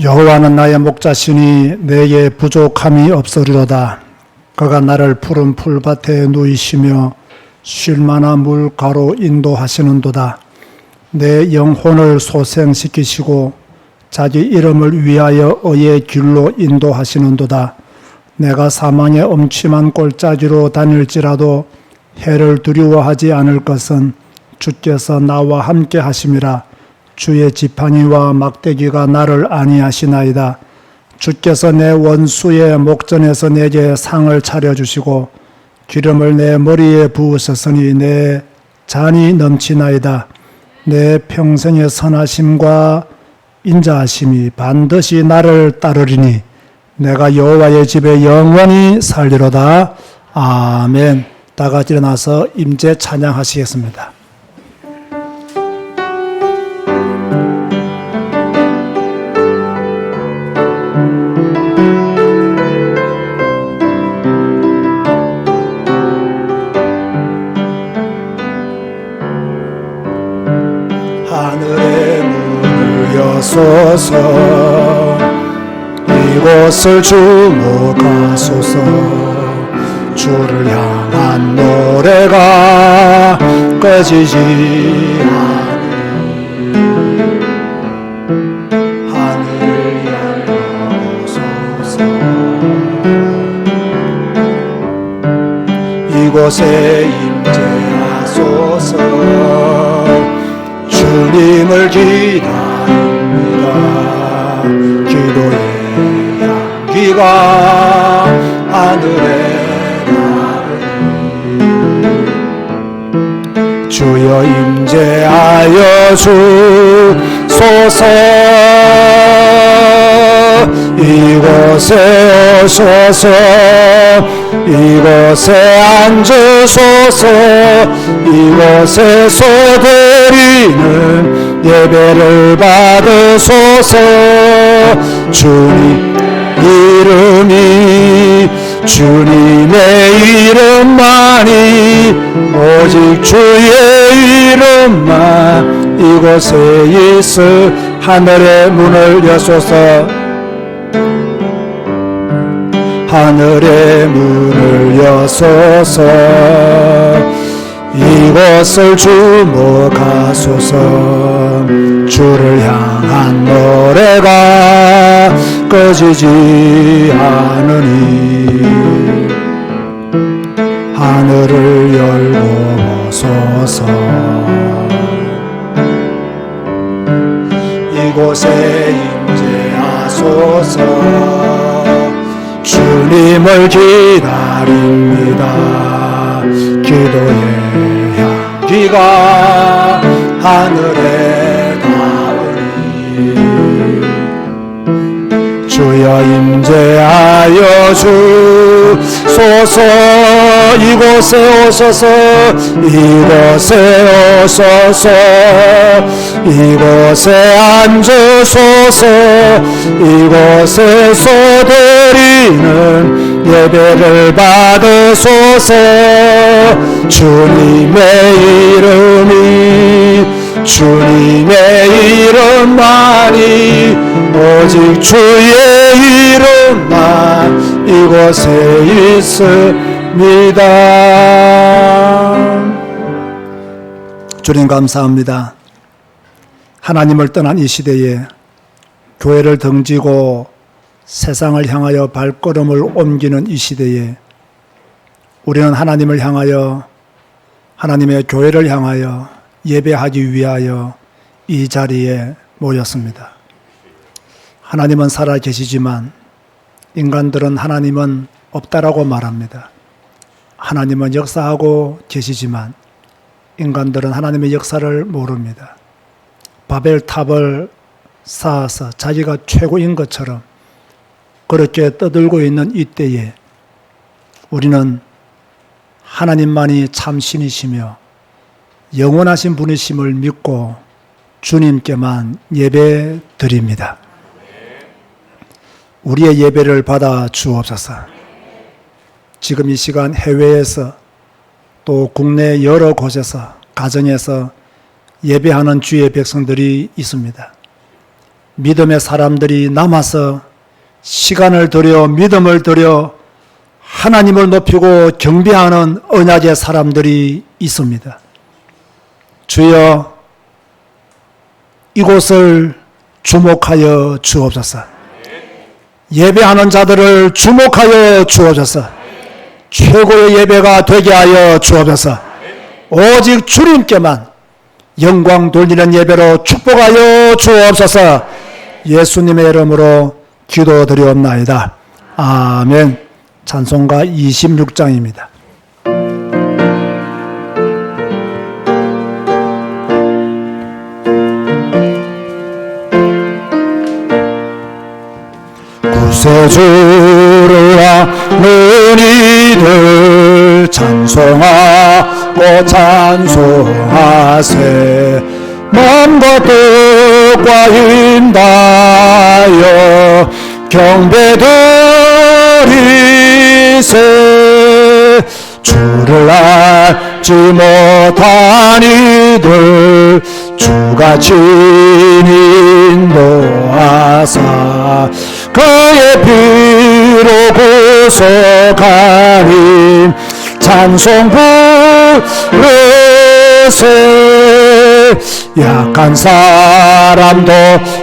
여호와는 나의 목자시니 내게 부족함이 없으리로다. 그가 나를 푸른 풀밭에 누이시며 쉴만한 물가로 인도하시는도다. 내 영혼을 소생시키시고 자기 이름을 위하여 의의 길로 인도하시는도다. 내가 사망의 엄침한 골짜기로 다닐지라도 해를 두려워하지 않을 것은 주께서 나와 함께 하심이라. 주의 지팡이와 막대기가 나를 안위하시나이다. 주께서 내 원수의 목전에서 내게 상을 차려주시고 기름을 내 머리에 부으셨으니 내 잔이 넘치나이다. 내 평생의 선하심과 인자하심이 반드시 나를 따르리니 내가 여호와의 집에 영원히 살리로다. 아멘. 다 같이 일어나서 임재 찬양하시겠습니다. 하늘의 문을 여소서 이곳을 주목하소서. 주를 향한 노래가 꺼지지 않으니 하늘을 열어소서. 이곳에 임재하소서. 주님을 기다립니다. 기도의 향기가 하늘에 나르니 주여 임재하여 주소서. 이곳에 오소서. 이곳에 앉으소서. 이곳에서 드리는 예배를 받으소서. 주님 이름이 주님의 이름만이 오직 주의 이름만 이곳에 있어. 하늘의 문을 여소서. 하늘의 문을 여소서. 이곳을 주목하소서. 주를 향한 노래가 꺼지지 않으니 하늘을 열고 보소서. 이곳에 임재하소서. 주님을 기다립니다. 기도의 향기가 하늘에 닿으니 주여 임재하여 주소서. 이곳에 오소서. 이곳에 오소서. 이곳에 앉으소서. 이곳에서 드리는 예배를 받으소서. 주님의 이름이 주님의 이름만이 오직 주의 이름만 이곳에 있습니다. 주님 감사합니다. 하나님을 떠난 이 시대에 교회를 등지고 세상을 향하여 발걸음을 옮기는 이 시대에 우리는 하나님을 향하여 하나님의 교회를 향하여 예배하기 위하여 이 자리에 모였습니다. 하나님은 살아 계시지만 인간들은 하나님은 없다라고 말합니다. 하나님은 역사하고 계시지만 인간들은 하나님의 역사를 모릅니다. 바벨탑을 쌓아서 자기가 최고인 것처럼 그렇게 떠들고 있는 이때에 우리는 하나님만이 참 신이시며 영원하신 분이심을 믿고 주님께만 예배 드립니다. 우리의 예배를 받아 주옵소서. 지금 이 시간 해외에서 또 국내 여러 곳에서 가정에서 예배하는 주의 백성들이 있습니다. 믿음의 사람들이 남아서 시간을 들여 믿음을 들여 하나님을 높이고 경배하는 언약의 사람들이 있습니다. 주여, 이곳을 주목하여 주옵소서. 예배하는 자들을 주목하여 주옵소서. 최고의 예배가 되게 하여 주옵소서. 오직 주님께만 영광 돌리는 예배로 축복하여 주옵소서. 예수님의 이름으로 기도드리옵나이다. 아멘. 찬송가 26장입니다. 구세주를 아는 이들 찬송하고 찬송하세. 마음과 뜻과 인다여 경배드리세. 주를 알지 못한 이들 주가 친히 인도하사 그의 피로 구속하니 찬송 부르세. 약한 사람도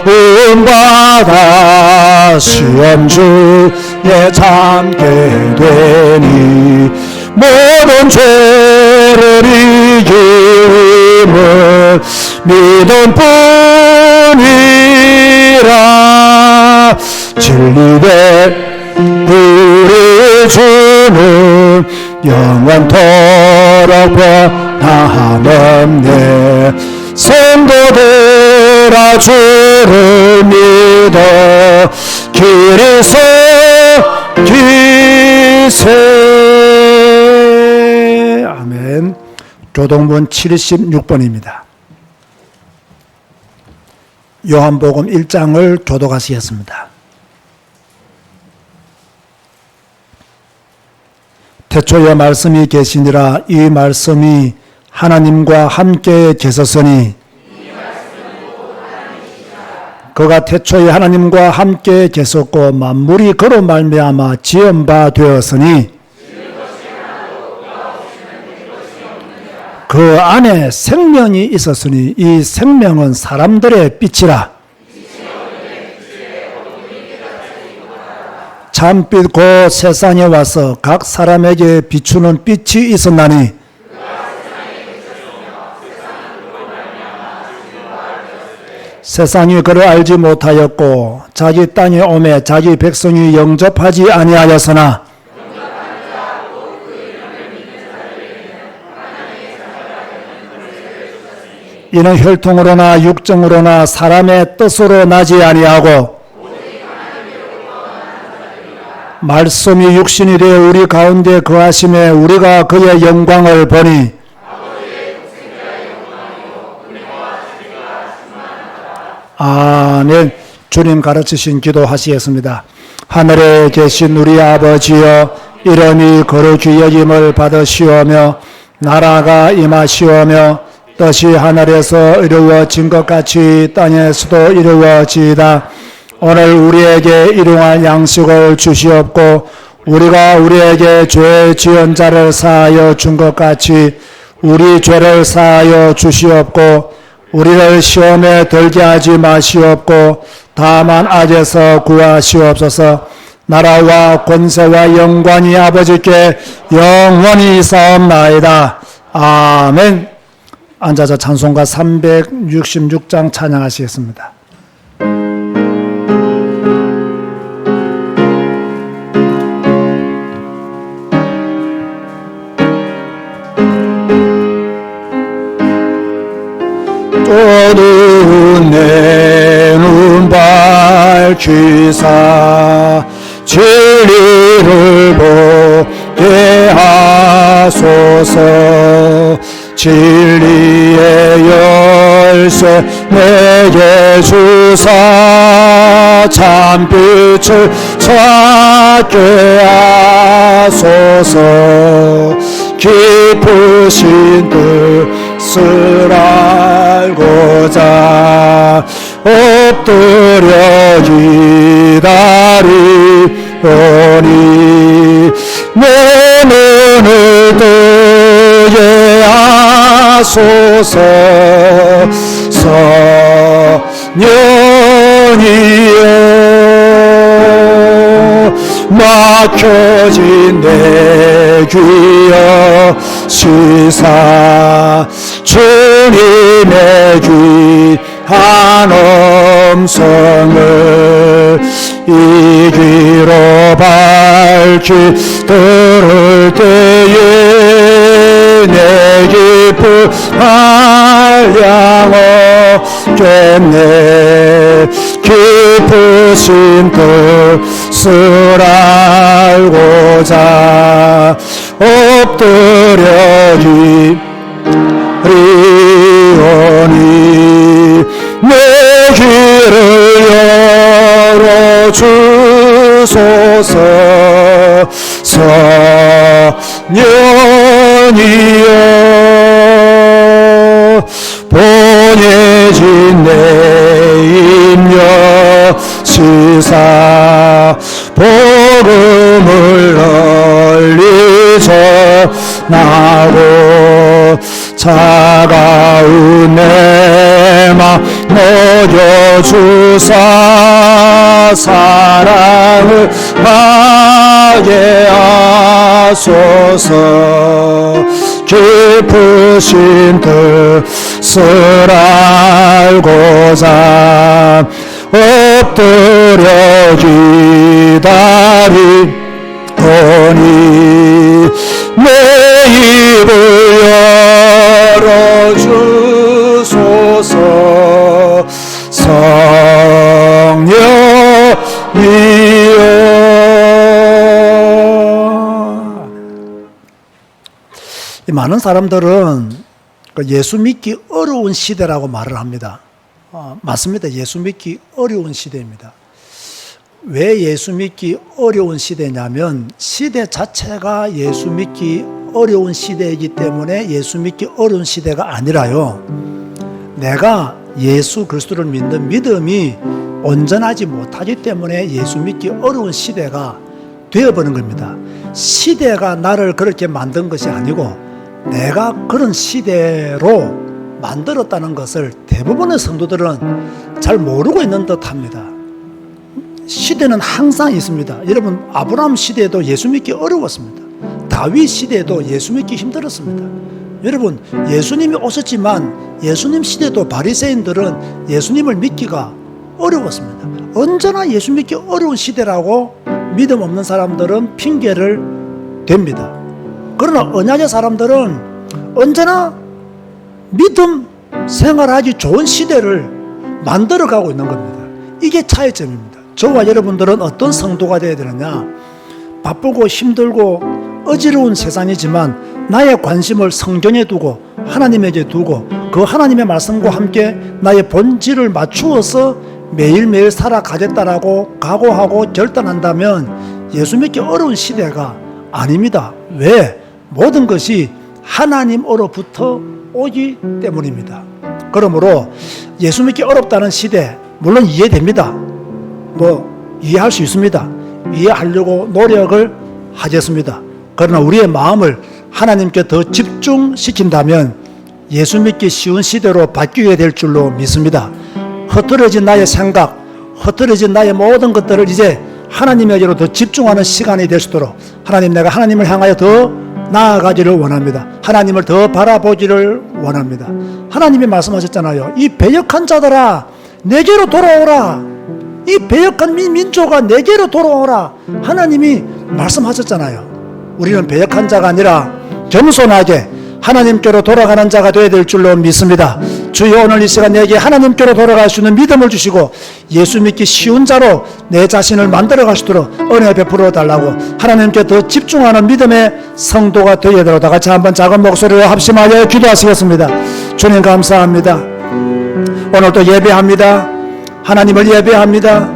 은받아 시험 중에 참게 되니 모든 죄를 이기는 믿음뿐이라. 진리된 우리 주는 영원토록 변함없네. 성도들아 주를 믿어 길이 서기세. 아멘. 교동문 76번입니다. 요한복음 1장을 교독하시겠습니다. 태초에 말씀이 계시니라. 이 말씀이 하나님과 함께 계셨으니 그가 태초에 하나님과 함께 계셨고 만물이 그로 말미암아 지은 바 되었으니 그 안에 생명이 있었으니 이 생명은 사람들의 빛이라. 참빛 곧 세상에 와서 각 사람에게 비추는 빛이 있었나니 세상이 그를 알지 못하였고 자기 땅에 오매 자기 백성이 영접하지 아니하였으나 이는 혈통으로나 육정으로나 사람의 뜻으로 나지 아니하고 말씀이 육신이 되어 우리 가운데 거하심에 우리가 그의 영광을 보니 아멘. 주님 가르치신 기도 하시겠습니다. 하늘에 계신 우리 아버지여, 이름이 거룩히 여김을 받으시오며 나라가 임하시오며 뜻이 하늘에서 이루어진 것 같이 땅에서도 이루어지이다. 오늘 우리에게 일용할 양식을 주시옵고 우리가 우리에게 죄 지은 자를 사하여 준 것 같이 우리 죄를 사하여 주시옵고 우리를 시험에 들게 하지 마시옵고 다만 악에서 구하시옵소서. 나라와 권세와 영광이 아버지께 영원히 있사옵나이다. 아멘. 앉아서 찬송가 366장 찬양하시겠습니다. 어두운 내 눈 밝히사 진리를 보게 하소서. 진리의 열쇠 내게 주사 참빛을 찾게 하소서. 깊으신 뜻을 알고자 엎드려 기다리오니 내 눈을 뜨게 하소서. 성령이여 막혀진 내 귀여 시사 주님의 귀한 음성을 이 귀로 밝히 들을 때에 내 기쁨 한량 얻겠네. 깊으신 뜻을 알고자 엎드려 기리오니 내 귀를 열어주소서. 성령이여 보내진 내 임여 시사 복음을 널리 전하고 차가운 내 맘 녹여주사 사랑을 하게 하소서. 깊으신 뜻을 알고자 엎드려 기다리오니 내 입을 열어주소서. 성령이여. 많은 사람들은 예수 믿기 어려운 시대라고 말을 합니다. 맞습니다. 예수 믿기 어려운 시대입니다. 왜 예수 믿기 어려운 시대냐면 시대 자체가 예수 믿기 어려운 시대이기 때문에 예수 믿기 어려운 시대가 아니라요, 내가 예수 그리스도를 믿는 믿음이 온전하지 못하기 때문에 예수 믿기 어려운 시대가 되어버린 겁니다. 시대가 나를 그렇게 만든 것이 아니고 내가 그런 시대로 만들었다는 것을 대부분의 성도들은 잘 모르고 있는 듯합니다. 시대는 항상 있습니다. 여러분, 아브라함 시대에도 예수 믿기 어려웠습니다. 다윗 시대에도 예수 믿기 힘들었습니다. 여러분, 예수님이 오셨지만 예수님 시대도 바리새인들은 예수님을 믿기가 어려웠습니다. 언제나 예수 믿기 어려운 시대라고 믿음 없는 사람들은 핑계를 댑니다. 그러나 언약의 사람들은 언제나 믿음 생활하기 좋은 시대를 만들어가고 있는 겁니다. 이게 차이점입니다. 저와 여러분들은 어떤 성도가 되어야 되느냐? 바쁘고 힘들고 어지러운 세상이지만 나의 관심을 성경에 두고 하나님에게 두고 그 하나님의 말씀과 함께 나의 본질을 맞추어서 매일매일 살아가겠다라고 각오하고 결단한다면 예수 믿기 어려운 시대가 아닙니다. 왜? 모든 것이 하나님으로부터 오기 때문입니다. 그러므로 예수 믿기 어렵다는 시대 물론 이해됩니다. 이해할 수 있습니다. 이해하려고 노력을 하겠습니다. 그러나 우리의 마음을 하나님께 더 집중시킨다면 예수 믿기 쉬운 시대로 바뀌게 될 줄로 믿습니다. 흐트러진 나의 생각, 흐트러진 나의 모든 것들을 이제 하나님에게로 더 집중하는 시간이 될 수 있도록 하나님, 내가 하나님을 향하여 더 나아가기를 원합니다. 하나님을 더 바라보기를 원합니다. 하나님이 말씀하셨잖아요. 이 배역한 자들아 내게로 돌아오라. 이 배역한 민족아 내게로 돌아오라. 하나님이 말씀하셨잖아요. 우리는 배역한 자가 아니라 겸손하게 하나님께로 돌아가는 자가 되어야 될 줄로 믿습니다. 주여, 오늘 이 시간 내게 하나님께로 돌아갈 수 있는 믿음을 주시고 예수 믿기 쉬운 자로 내 자신을 만들어 가시도록 은혜 베풀어 달라고 하나님께 더 집중하는 믿음의 성도가 되어야 되도록 다 같이 한번 작은 목소리로 합심하여 기도하시겠습니다. 주님 감사합니다. 오늘 또 예배합니다. 하나님을 예배합니다.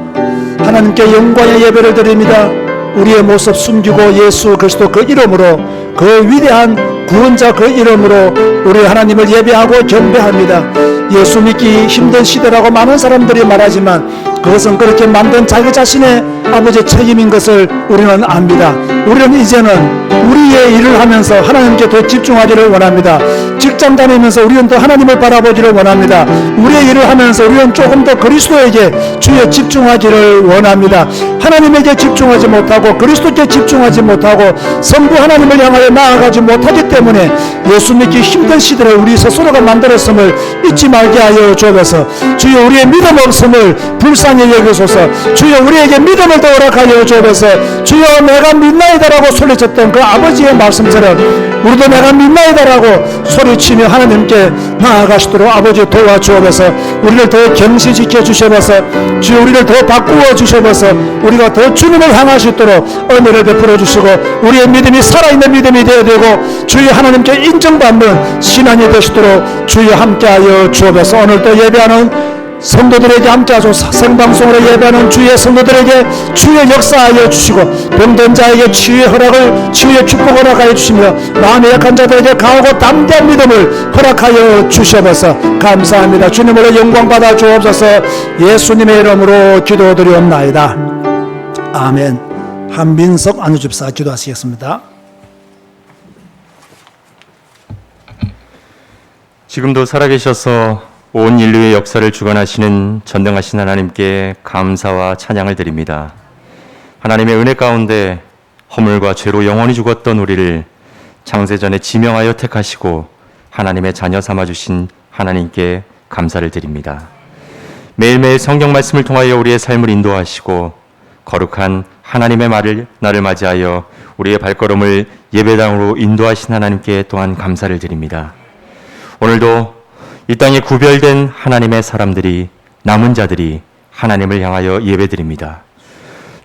하나님께 영광의 예배를 드립니다. 우리의 모습 숨기고 예수 그리스도 그 이름으로 그 위대한 구원자 그 이름으로 우리 하나님을 예배하고 경배합니다. 예수 믿기 힘든 시대라고 많은 사람들이 말하지만 그것은 그렇게 만든 자기 자신의 아버지의 책임인 것을 우리는 압니다. 우리는 이제는 우리의 일을 하면서 하나님께 더 집중하기를 원합니다. 직장 다니면서 우리는 더 하나님을 바라보기를 원합니다. 우리의 일을 하면서 우리는 조금 더 그리스도에게 주여 집중하기를 원합니다. 하나님에게 집중하지 못하고 그리스도께 집중하지 못하고 성부 하나님을 향하여 나아가지 못하기 때문에 예수 믿기 힘든 시대를 우리 스스로가 만들었음을 잊지 말게 하여 주옵소서. 주여 우리의 믿음 없음을 불쌍히 여기소서. 주여 우리에게 믿음을 더 허락하여 주옵소서. 주여 내가 믿나이다라고 소리쳤던 그 아버지의 말씀처럼 우리도 내가 믿나이다라고 소리치며 하나님께 나아가시도록 아버지 도와주옵소서. 우리를 더 경시지켜 주셔서 주여 우리를 더 바꾸어 주셔서 우리가 더 주님을 향할 수 있도록 은혜를 베풀어 주시고 우리의 믿음이 살아있는 믿음이 되어야 되고 주여 하나님께 인정받는 신앙이 되시도록 주여 함께하여 주옵소서. 오늘도 예배하는 성도들에게 함께하소서. 생방송으로 예배하는 주의 성도들에게 주의 역사하여 주시고 병든 자에게 치유의 허락을 치유의 축복을 허락하여 주시며 마음의 약한 자들에게 강하고 담대한 믿음을 허락하여 주셔서 감사합니다. 주님으로 영광 받아 주옵소서. 예수님의 이름으로 기도드리옵나이다. 아멘. 한민석 안우집사 기도하시겠습니다. 지금도 살아계셔서 온 인류의 역사를 주관하시는 전능하신 하나님께 감사와 찬양을 드립니다. 하나님의 은혜 가운데 허물과 죄로 영원히 죽었던 우리를 창세전에 지명하여 택하시고 하나님의 자녀 삼아주신 하나님께 감사를 드립니다. 매일매일 성경 말씀을 통하여 우리의 삶을 인도하시고 거룩한 하나님의 날을 맞이하여 우리의 발걸음을 예배당으로 인도하신 하나님께 또한 감사를 드립니다. 오늘도 이 땅에 구별된 하나님의 사람들이 남은 자들이 하나님을 향하여 예배드립니다.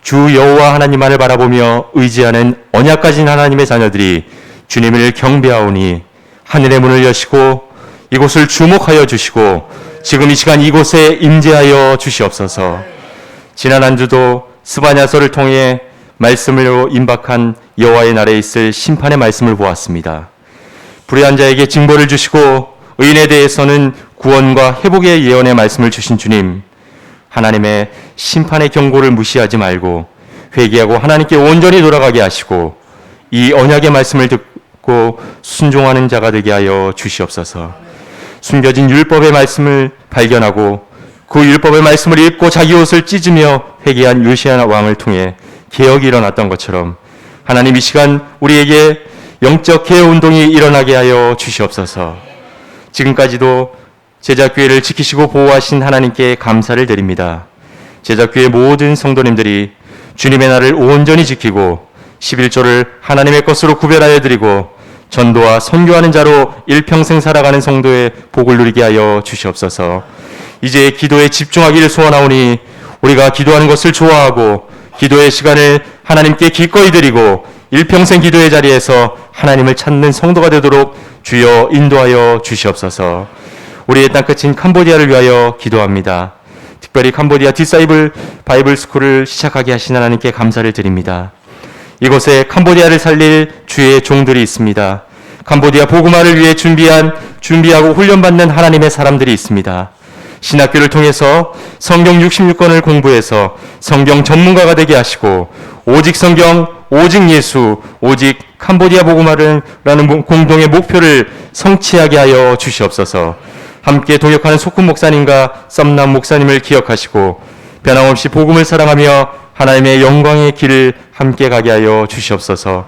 주 여호와 하나님만을 바라보며 의지하는 언약 가진 하나님의 자녀들이 주님을 경배하오니 하늘의 문을 여시고 이곳을 주목하여 주시고 지금 이 시간 이곳에 임재하여 주시옵소서. 지난 한 주도 스바냐서를 통해 말씀으로 임박한 여호와의 날에 있을 심판의 말씀을 보았습니다. 불의한 자에게 징벌을 주시고 의인에 대해서는 구원과 회복의 예언의 말씀을 주신 주님, 하나님의 심판의 경고를 무시하지 말고 회개하고 하나님께 온전히 돌아가게 하시고 이 언약의 말씀을 듣고 순종하는 자가 되게 하여 주시옵소서. 숨겨진 율법의 말씀을 발견하고 그 율법의 말씀을 읽고 자기 옷을 찢으며 회개한 요시야 왕을 통해 개혁이 일어났던 것처럼 하나님 이 시간 우리에게 영적 개혁 운동이 일어나게 하여 주시옵소서. 지금까지도 제자교회를 지키시고 보호하신 하나님께 감사를 드립니다. 제자교회 모든 성도님들이 주님의 날을 온전히 지키고 11조를 하나님의 것으로 구별하여 드리고 전도와 선교하는 자로 일평생 살아가는 성도의 복을 누리게 하여 주시옵소서. 이제 기도에 집중하기를 소원하오니 우리가 기도하는 것을 좋아하고 기도의 시간을 하나님께 기꺼이 드리고 일평생 기도의 자리에서 하나님을 찾는 성도가 되도록 주여 인도하여 주시옵소서. 우리의 땅끝인 캄보디아를 위하여 기도합니다. 특별히 캄보디아 디사이블 바이블 스쿨을 시작하게 하신 하나님께 감사를 드립니다. 이곳에 캄보디아를 살릴 주의 종들이 있습니다. 캄보디아 복음화를 위해 준비하고 훈련받는 하나님의 사람들이 있습니다. 신학교를 통해서 성경 66권을 공부해서 성경 전문가가 되게 하시고 오직 성경, 오직 예수, 오직 캄보디아 복음화라는 공동의 목표를 성취하게 하여 주시옵소서. 함께 동역하는 소쿤 목사님과 썸남 목사님을 기억하시고 변함없이 복음을 사랑하며 하나님의 영광의 길을 함께 가게 하여 주시옵소서.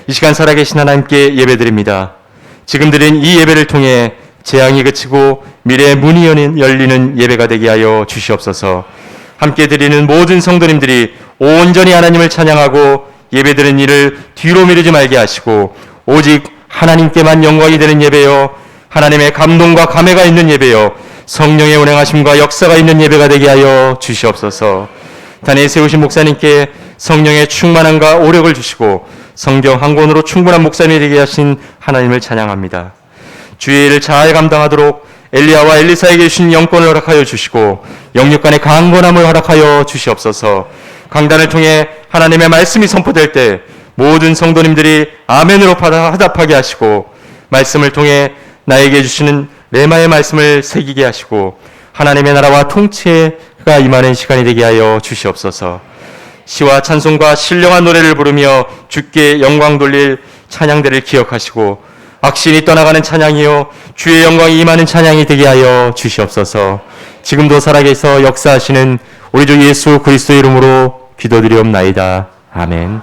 이 시간 살아계신 하나님께 예배드립니다. 지금 드린 이 예배를 통해 재앙이 그치고 미래의 문이 열리는 예배가 되게 하여 주시옵소서. 함께 드리는 모든 성도님들이 온전히 하나님을 찬양하고 예배드리는 일을 뒤로 미루지 말게 하시고 오직 하나님께만 영광이 되는 예배요 하나님의 감동과 감회가 있는 예배요 성령의 운행하심과 역사가 있는 예배가 되게 하여 주시옵소서. 단에 세우신 목사님께 성령의 충만함과 오력을 주시고 성경 한 권으로 충분한 목사님이 되게 하신 하나님을 찬양합니다. 주의 일을 잘 감당하도록 엘리야와 엘리사에게 주신 영권을 허락하여 주시고 영육간의 강건함을 허락하여 주시옵소서. 강단을 통해 하나님의 말씀이 선포될 때 모든 성도님들이 아멘으로 화답하게 하시고 말씀을 통해 나에게 주시는 레마의 말씀을 새기게 하시고 하나님의 나라와 통치가 임하는 시간이 되게 하여 주시옵소서. 시와 찬송과 신령한 노래를 부르며 주께 영광 돌릴 찬양대를 기억하시고 악신이 떠나가는 찬양이요 주의 영광이 임하는 찬양이 되게 하여 주시옵소서. 지금도 살아계셔 역사하시는 우리 주 예수 그리스도의 이름으로 기도드리옵나이다. 아멘.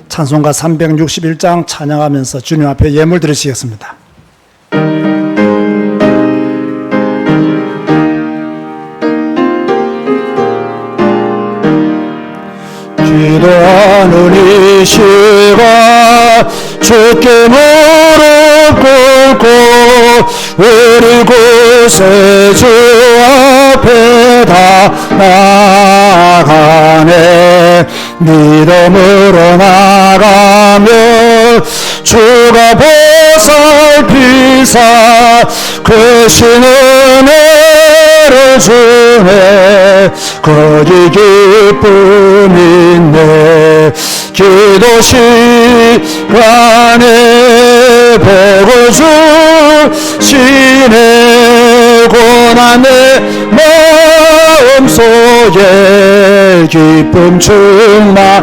찬송가 361장 찬양하면서 주님 앞에 예물 드리시겠습니다. 기도하는 이 시간 주께 무릎 꿇고 우리 구세주 앞에 다 나아가네. 믿음으로 나가며 주가 보살피사 크신 은혜를 주네. 거기 기쁨 있네. 기도 시간에 복을 주시네. 고난 내 마음속에 기쁨 충만하네.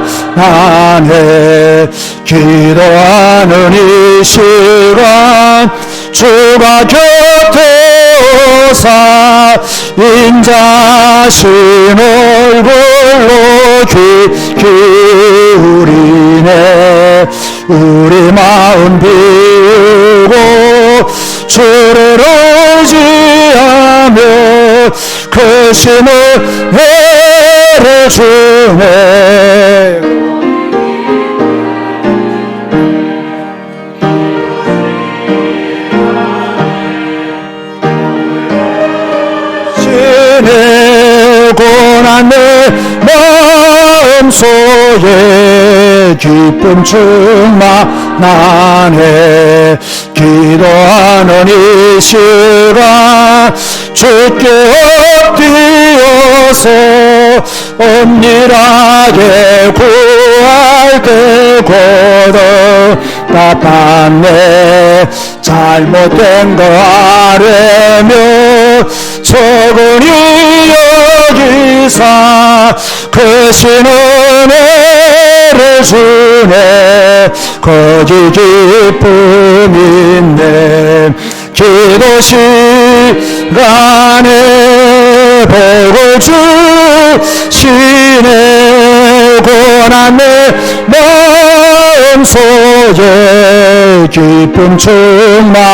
기도하는 이 시간 주가 곁에 오사 인자신 얼굴로 귀 기울이네. 우리 마음 비우고 주를 의지하며 크신 은혜를 주네. 고난 내 마음속에 기쁨 충만하네. 기도하는 이 시간 주께 엎드려서 엄밀하게 구할 때 고통 답답네. 잘못된 거 아뢰며 적은이 여기사 크신 은혜를 주네. 거기 기쁨 있네. 기도 시간에 복을 주시네. 고난 내 마음속에 기쁨 충만하네.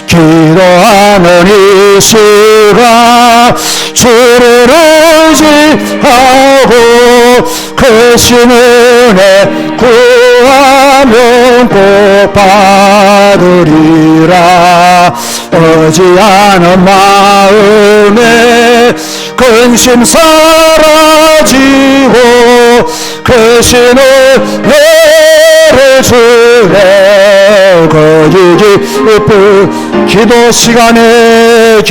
기도하는 이 시간 주를 의지하고 크신 은혜 구하면 꼭 받으리라. 어지않은 마음에 근심 사라지고 크신 은혜를 주네. 거기 기쁨 기도 시간에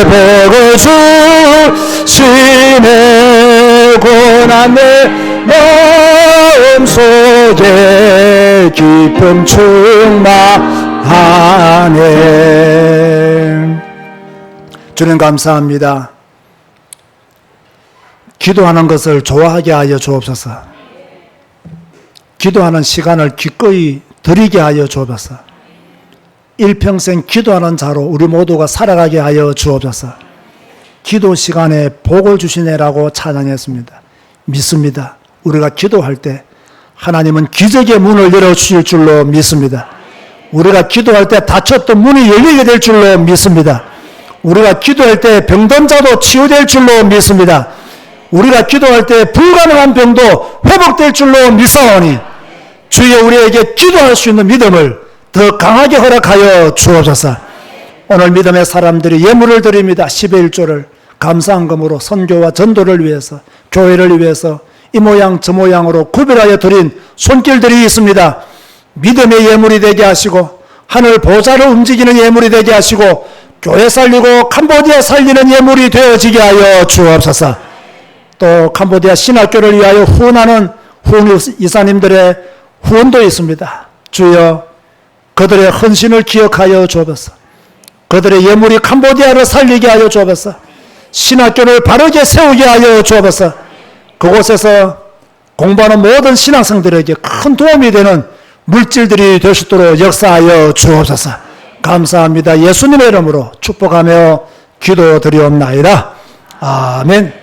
복을 주시네. 고난 내 마음속에 기쁨 충만하네. 주님 감사합니다. 기도하는 것을 좋아하게 하여 주옵소서. 기도하는 시간을 기꺼이 드리게 하여 주옵소서. 일평생 기도하는 자로 우리 모두가 살아가게 하여 주옵소서. 기도 시간에 복을 주시네라고 찬양했습니다. 믿습니다. 우리가 기도할 때 하나님은 기적의 문을 열어주실 줄로 믿습니다. 우리가 기도할 때 닫혔던 문이 열리게 될 줄로 믿습니다. 우리가 기도할 때 병든 자도 치유될 줄로 믿습니다. 우리가 기도할 때 불가능한 병도 회복될 줄로 믿사오니 주여 우리에게 기도할 수 있는 믿음을 더 강하게 허락하여 주옵소서. 오늘 믿음의 사람들이 예물을 드립니다. 10의 1조를 감사한금으로 선교와 전도를 위해서, 교회를 위해서 이 모양 저 모양으로 구별하여 드린 손길들이 있습니다. 믿음의 예물이 되게 하시고 하늘 보좌를 움직이는 예물이 되게 하시고 교회 살리고 캄보디아 살리는 예물이 되어지게 하여 주옵소서. 또 캄보디아 신학교를 위하여 후원하는 후원 이사님들의 후원도 있습니다. 주여 그들의 헌신을 기억하여 주옵소서. 그들의 예물이 캄보디아를 살리게 하여 주옵소서. 신학교를 바르게 세우게 하여 주옵소서. 그곳에서 공부하는 모든 신학생들에게 큰 도움이 되는 물질들이 될 수 있도록 역사하여 주옵소서. 감사합니다. 예수님의 이름으로 축복하며 기도드리옵나이다. 아멘.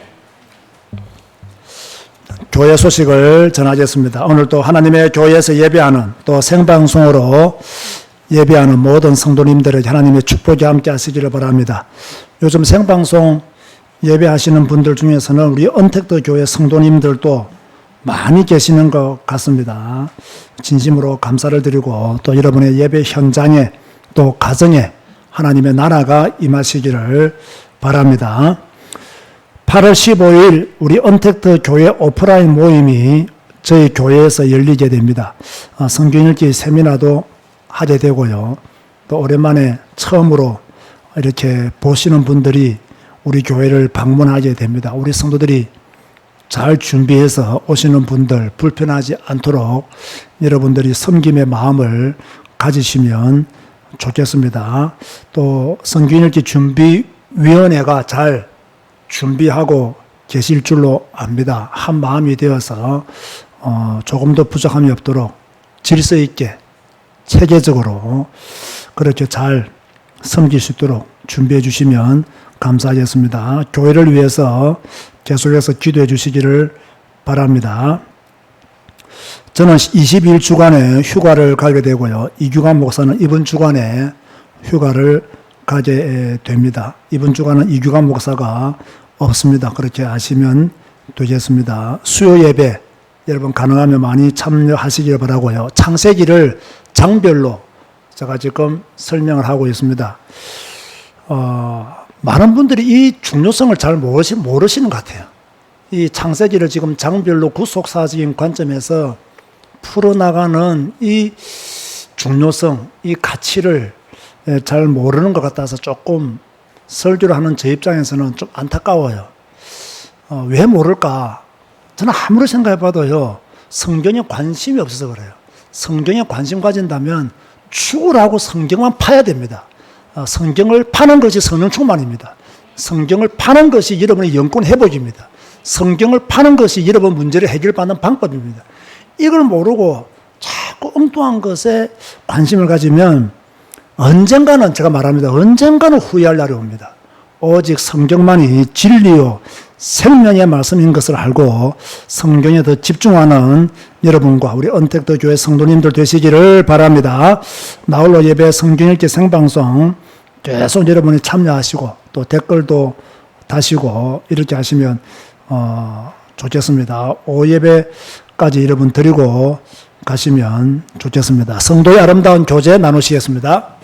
교회 소식을 전하겠습니다. 오늘 또 하나님의 교회에서 예배하는 또 생방송으로 예배하는 모든 성도님들에게 하나님의 축복이 함께 하시기를 바랍니다. 요즘 생방송 예배하시는 분들 중에서는 우리 언택트 교회 성도님들도 많이 계시는 것 같습니다. 진심으로 감사를 드리고 또 여러분의 예배 현장에 또 가정에 하나님의 나라가 임하시기를 바랍니다. 8월 15일 우리 언택트 교회 오프라인 모임이 저희 교회에서 열리게 됩니다. 성경 읽기 세미나도 하게 되고요. 또 오랜만에 처음으로 이렇게 보시는 분들이 우리 교회를 방문하게 됩니다. 우리 성도들이 잘 준비해서 오시는 분들 불편하지 않도록 여러분들이 섬김의 마음을 가지시면 좋겠습니다. 또 성경 읽기 준비위원회가 잘 준비하고 계실 줄로 압니다. 한 마음이 되어서 조금 더 부족함이 없도록 질서 있게 체계적으로 그렇게 잘 섬길 수 있도록 주시해 주시면 감사하겠습니다. 교회를 위해서 계속해서 기도해 주시기를 바랍니다. 저는 21주간의 휴가를 가게 되고요. 이규관 목사는 이번 주간에 휴가를 가게 됩니다. 이번 주간은 이규관 목사가 없습니다. 그렇게 아시면 되겠습니다. 수요 예배 여러분 가능하면 많이 참여하시길 바라고요. 창세기를 장별로 제가 지금 설명을 하고 있습니다. 많은 분들이 이 중요성을 잘 모르시는 것 같아요. 이 창세기를 지금 장별로 구속사적인 관점에서 풀어나가는 이 중요성, 이 가치를 잘 모르는 것 같아서 조금 설교를 하는 제 입장에서는 좀 안타까워요. 왜 모를까? 저는 아무리 생각해봐도요, 성경에 관심이 없어서 그래요. 성경에 관심 가진다면 죽으라고 성경만 파야 됩니다. 성경을 파는 것이 성령 충만입니다. 성경을 파는 것이 여러분의 영권 회복입니다. 성경을 파는 것이 여러분 문제를 해결받는 방법입니다. 이걸 모르고 자꾸 엉뚱한 것에 관심을 가지면 언젠가는, 제가 말합니다, 언젠가는 후회할 날이 옵니다. 오직 성경만이 진리요 생명의 말씀인 것을 알고 성경에 더 집중하는 여러분과 우리 언택트 교회 성도님들 되시기를 바랍니다. 나홀로 예배 성경 읽기 생방송 계속 여러분이 참여하시고 또 댓글도 다시고 이렇게 하시면 좋겠습니다. 오예배까지 여러분 드리고 가시면 좋겠습니다. 성도의 아름다운 교제 나누시겠습니다.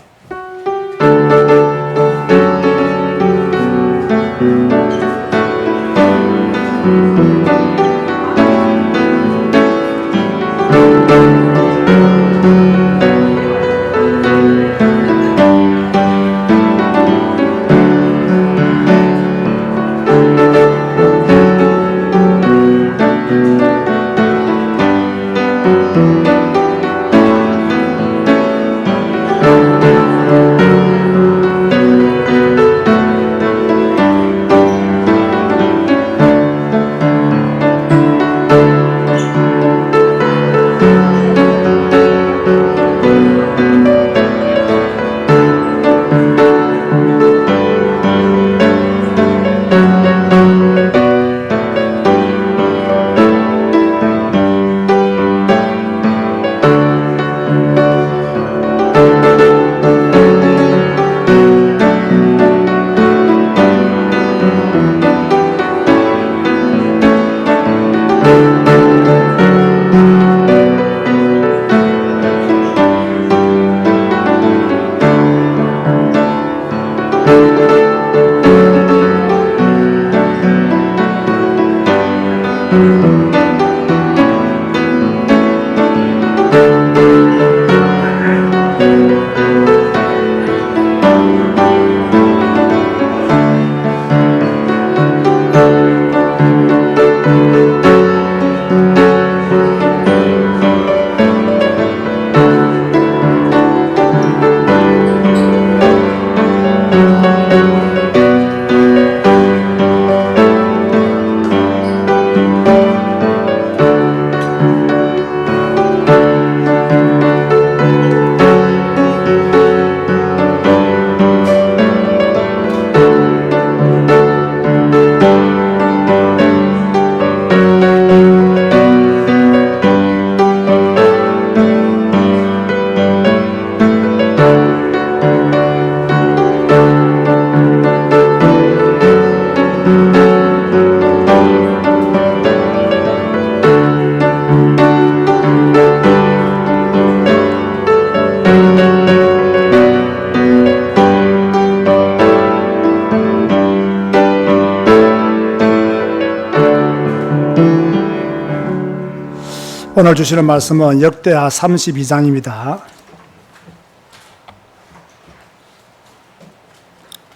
오늘 주시는 말씀은 역대하 32장입니다.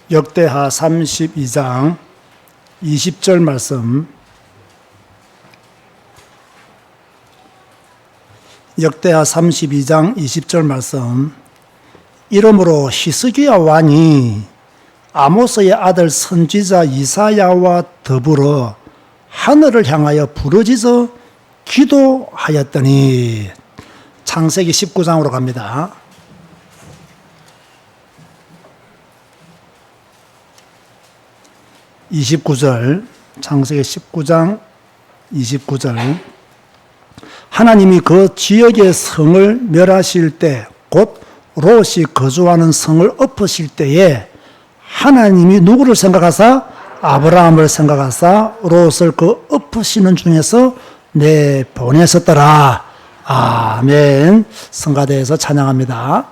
역대하 32장 20절 말씀. 역대하 32장 20절 말씀. 이러므로 히스기야 왕이 아모스의 아들 선지자 이사야와 더불어 하늘을 향하여 부르짖어 기도하였더니. 창세기 19장으로 갑니다. 창세기 19장 29절. 하나님이 그 지역의 성을 멸하실 때, 곧 롯이 거주하는 성을 엎으실 때에 하나님이 누구를 생각하사? 아브라함을 생각하사 롯을 그 엎으시는 중에서 내보내셨더라. 아멘. 성가대에서 찬양합니다.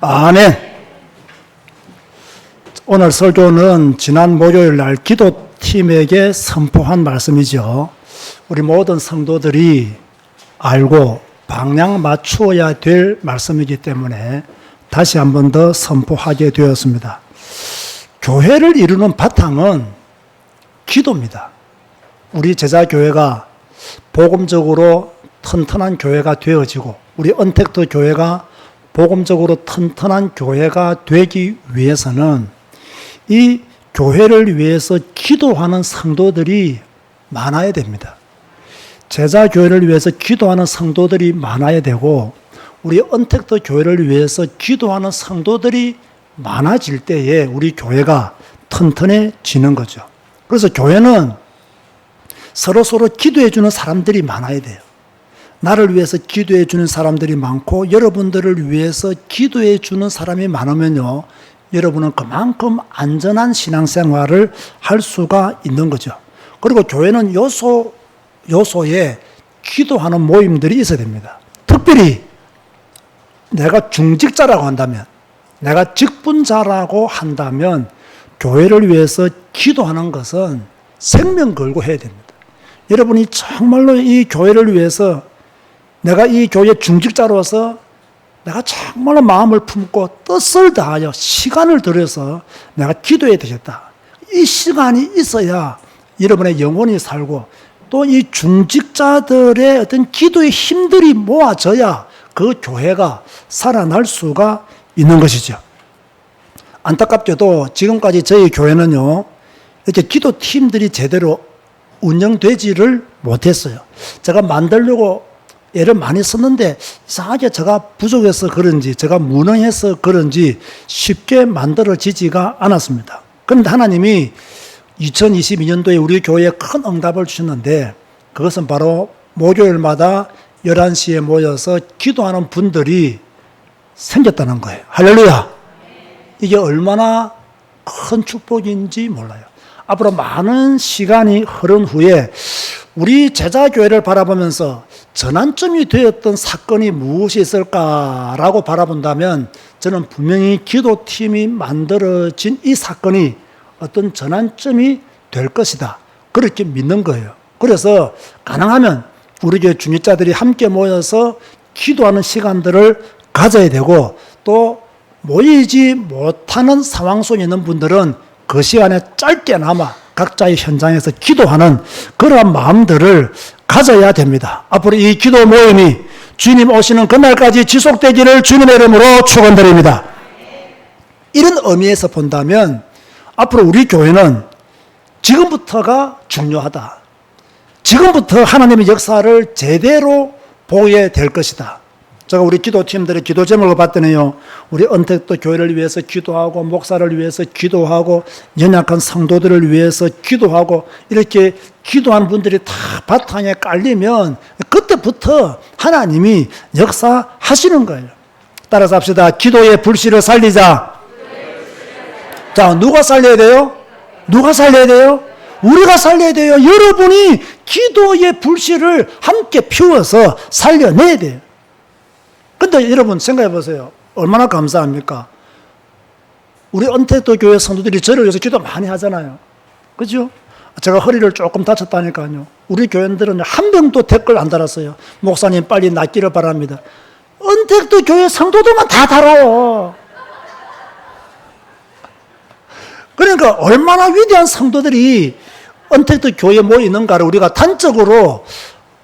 아멘. 오늘 설교는 지난 목요일 날 기도팀에게 선포한 말씀이죠. 우리 모든 성도들이 알고 방향 맞추어야 될 말씀이기 때문에 다시 한 번 더 선포하게 되었습니다. 교회를 이루는 바탕은 기도입니다. 우리 제자교회가 복음적으로 튼튼한 교회가 되어지고 우리 언택트 교회가 복음적으로 튼튼한 교회가 되기 위해서는 이 교회를 위해서 기도하는 성도들이 많아야 됩니다. 제자교회를 위해서 기도하는 성도들이 많아야 되고 우리 언택트 교회를 위해서 기도하는 성도들이 많아질 때에 우리 교회가 튼튼해지는 거죠. 그래서 교회는 서로 기도해 주는 사람들이 많아야 돼요. 나를 위해서 기도해 주는 사람들이 많고 여러분들을 위해서 기도해 주는 사람이 많으면요, 여러분은 그만큼 안전한 신앙생활을 할 수가 있는 거죠. 그리고 교회는 요소에 기도하는 모임들이 있어야 됩니다. 특별히 내가 중직자라고 한다면, 내가 직분자라고 한다면 교회를 위해서 기도하는 것은 생명 걸고 해야 됩니다. 여러분이 정말로 이 교회를 위해서 내가 이 교회 중직자로서 내가 정말로 마음을 품고 뜻을 다하여 시간을 들여서 내가 기도해야 되겠다. 이 시간이 있어야 여러분의 영혼이 살고 또 이 중직자들의 어떤 기도의 힘들이 모아져야 그 교회가 살아날 수가 있는 것이죠. 안타깝게도 지금까지 저희 교회는요, 이렇게 기도팀들이 제대로 운영되지를 못했어요. 제가 만들려고 애를 많이 썼는데 이상하게 제가 부족해서 그런지 제가 무능해서 그런지 쉽게 만들어지지가 않았습니다. 그런데 하나님이 2022년도에 우리 교회에 큰 응답을 주셨는데 그것은 바로 목요일마다 11시에 모여서 기도하는 분들이 생겼다는 거예요. 할렐루야! 이게 얼마나 큰 축복인지 몰라요. 앞으로 많은 시간이 흐른 후에 우리 제자교회를 바라보면서 전환점이 되었던 사건이 무엇이 있을까라고 바라본다면 저는 분명히 기도팀이 만들어진 이 사건이 어떤 전환점이 될 것이다. 그렇게 믿는 거예요. 그래서 가능하면 우리 교회 중직자들이 함께 모여서 기도하는 시간들을 가져야 되고 또 모이지 못하는 상황 속에 있는 분들은 그 시간에 짧게나마 각자의 현장에서 기도하는 그러한 마음들을 가져야 됩니다. 앞으로 이 기도 모임이 주님 오시는 그날까지 지속되기를 주님의 이름으로 축원드립니다. 이런 의미에서 본다면 앞으로 우리 교회는 지금부터가 중요하다. 지금부터 하나님의 역사를 제대로 보게 될 것이다. 제가 우리 기도팀들의 기도 제목을 봤더니요, 우리 언택트 교회를 위해서 기도하고 목사를 위해서 기도하고 연약한 성도들을 위해서 기도하고 이렇게 기도한 분들이 다 바탕에 깔리면 그때부터 하나님이 역사하시는 거예요. 따라서 합시다. 기도의 불씨를 살리자. 자, 누가 살려야 돼요? 누가 살려야 돼요? 우리가 살려야 돼요. 여러분이 기도의 불씨를 함께 피워서 살려내야 돼요. 근데 여러분 생각해 보세요. 얼마나 감사합니까? 우리 언택트 교회 성도들이 저를 위해서 기도 많이 하잖아요. 그죠? 제가 허리를 조금 다쳤다니까요. 우리 교인들은 한 명도 댓글 안 달았어요. 목사님 빨리 낫기를 바랍니다. 언택트 교회 성도들만 다 달아요. 그러니까 얼마나 위대한 성도들이 언택트 교회에 모이는가를 우리가 단적으로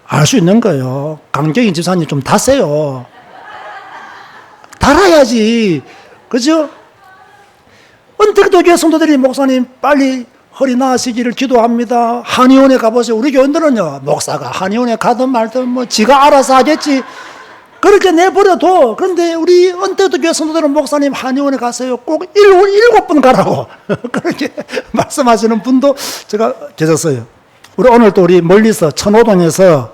알 수 있는 거예요. 강경희 집사님 좀 다세요. 달아야지. 그죠? 언택트 교회 성도들이 목사님 빨리 허리 나으시기를 기도합니다. 한의원에 가보세요. 우리 교인들은요, 목사가 한의원에 가든 말든 뭐 지가 알아서 하겠지. 그렇게 내버려둬. 그런데 우리 언택트 교회 성도들은 목사님 한의원에 가세요. 꼭 7번 가라고. 그렇게 말씀하시는 분도 제가 계셨어요. 우리 오늘 또 우리 멀리서 천호동에서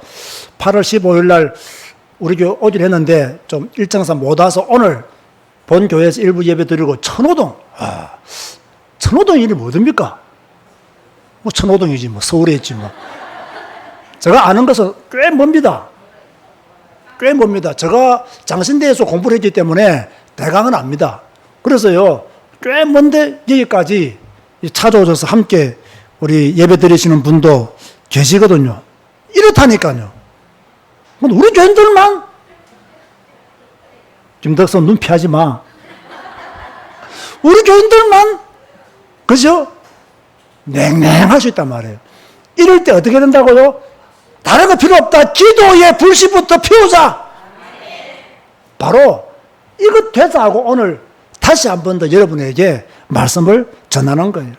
8월 15일 날 우리 교회 오기로 했는데 좀 일정상 못 와서 오늘 본 교회에서 일부 예배 드리고 천호동. 천호동 이름이 뭐됩니까? 뭐 천호동이지 뭐 서울에 있지 뭐. 제가 아는 것은 꽤 멉니다. 꽤 멉니다. 제가 장신대에서 공부를 했기 때문에 대강은 압니다. 그래서요, 꽤 먼데 여기까지 찾아오셔서 함께 우리 예배 드리시는 분도 계시거든요. 이렇다니까요. 우리 교인들만 김덕선 눈 피하지 마. 우리 교인들만 그죠? 냉랭할 수 있단 말이에요. 이럴 때 어떻게 된다고요? 다른 거 필요 없다. 기도의 불씨부터 피우자. 바로 이것 되자 하고 오늘 다시 한 번 더 여러분에게 말씀을 전하는 거예요.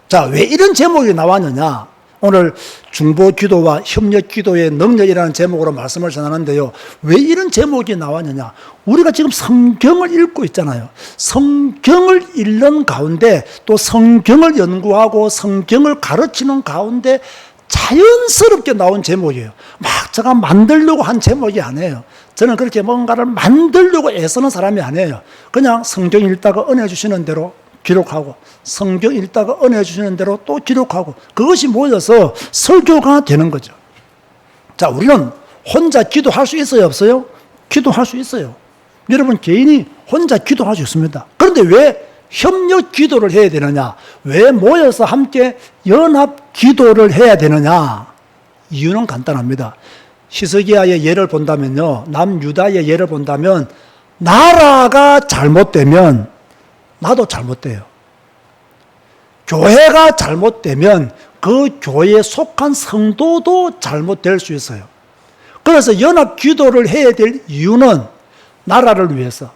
자, 왜 이런 제목이 나왔느냐? 오늘 중보 기도와 협력 기도의 능력이라는 제목으로 말씀을 전하는데요. 왜 이런 제목이 나왔느냐? 우리가 지금 성경을 읽고 있잖아요. 성경을 읽는 가운데 또 성경을 연구하고 성경을 가르치는 가운데 자연스럽게 나온 제목이에요. 막 제가 만들려고 한 제목이 아니에요. 저는 그렇게 뭔가를 만들려고 애쓰는 사람이 아니에요. 그냥 성경 읽다가 은혜 주시는 대로 기록하고 성경 읽다가 은혜 주시는 대로 또 기록하고 그것이 모여서 설교가 되는 거죠. 자, 우리는 혼자 기도할 수 있어요, 없어요? 기도할 수 있어요. 여러분 개인이 혼자 기도할 수 있습니다. 그런데 왜 협력 기도를 해야 되느냐? 왜 모여서 함께 연합 기도를 해야 되느냐? 이유는 간단합니다. 히스기야의 예를 본다면요, 남유다의 예를 본다면 나라가 잘못되면 나도 잘못돼요. 교회가 잘못되면 그 교회에 속한 성도도 잘못될 수 있어요. 그래서 연합 기도를 해야 될 이유는 나라를 위해서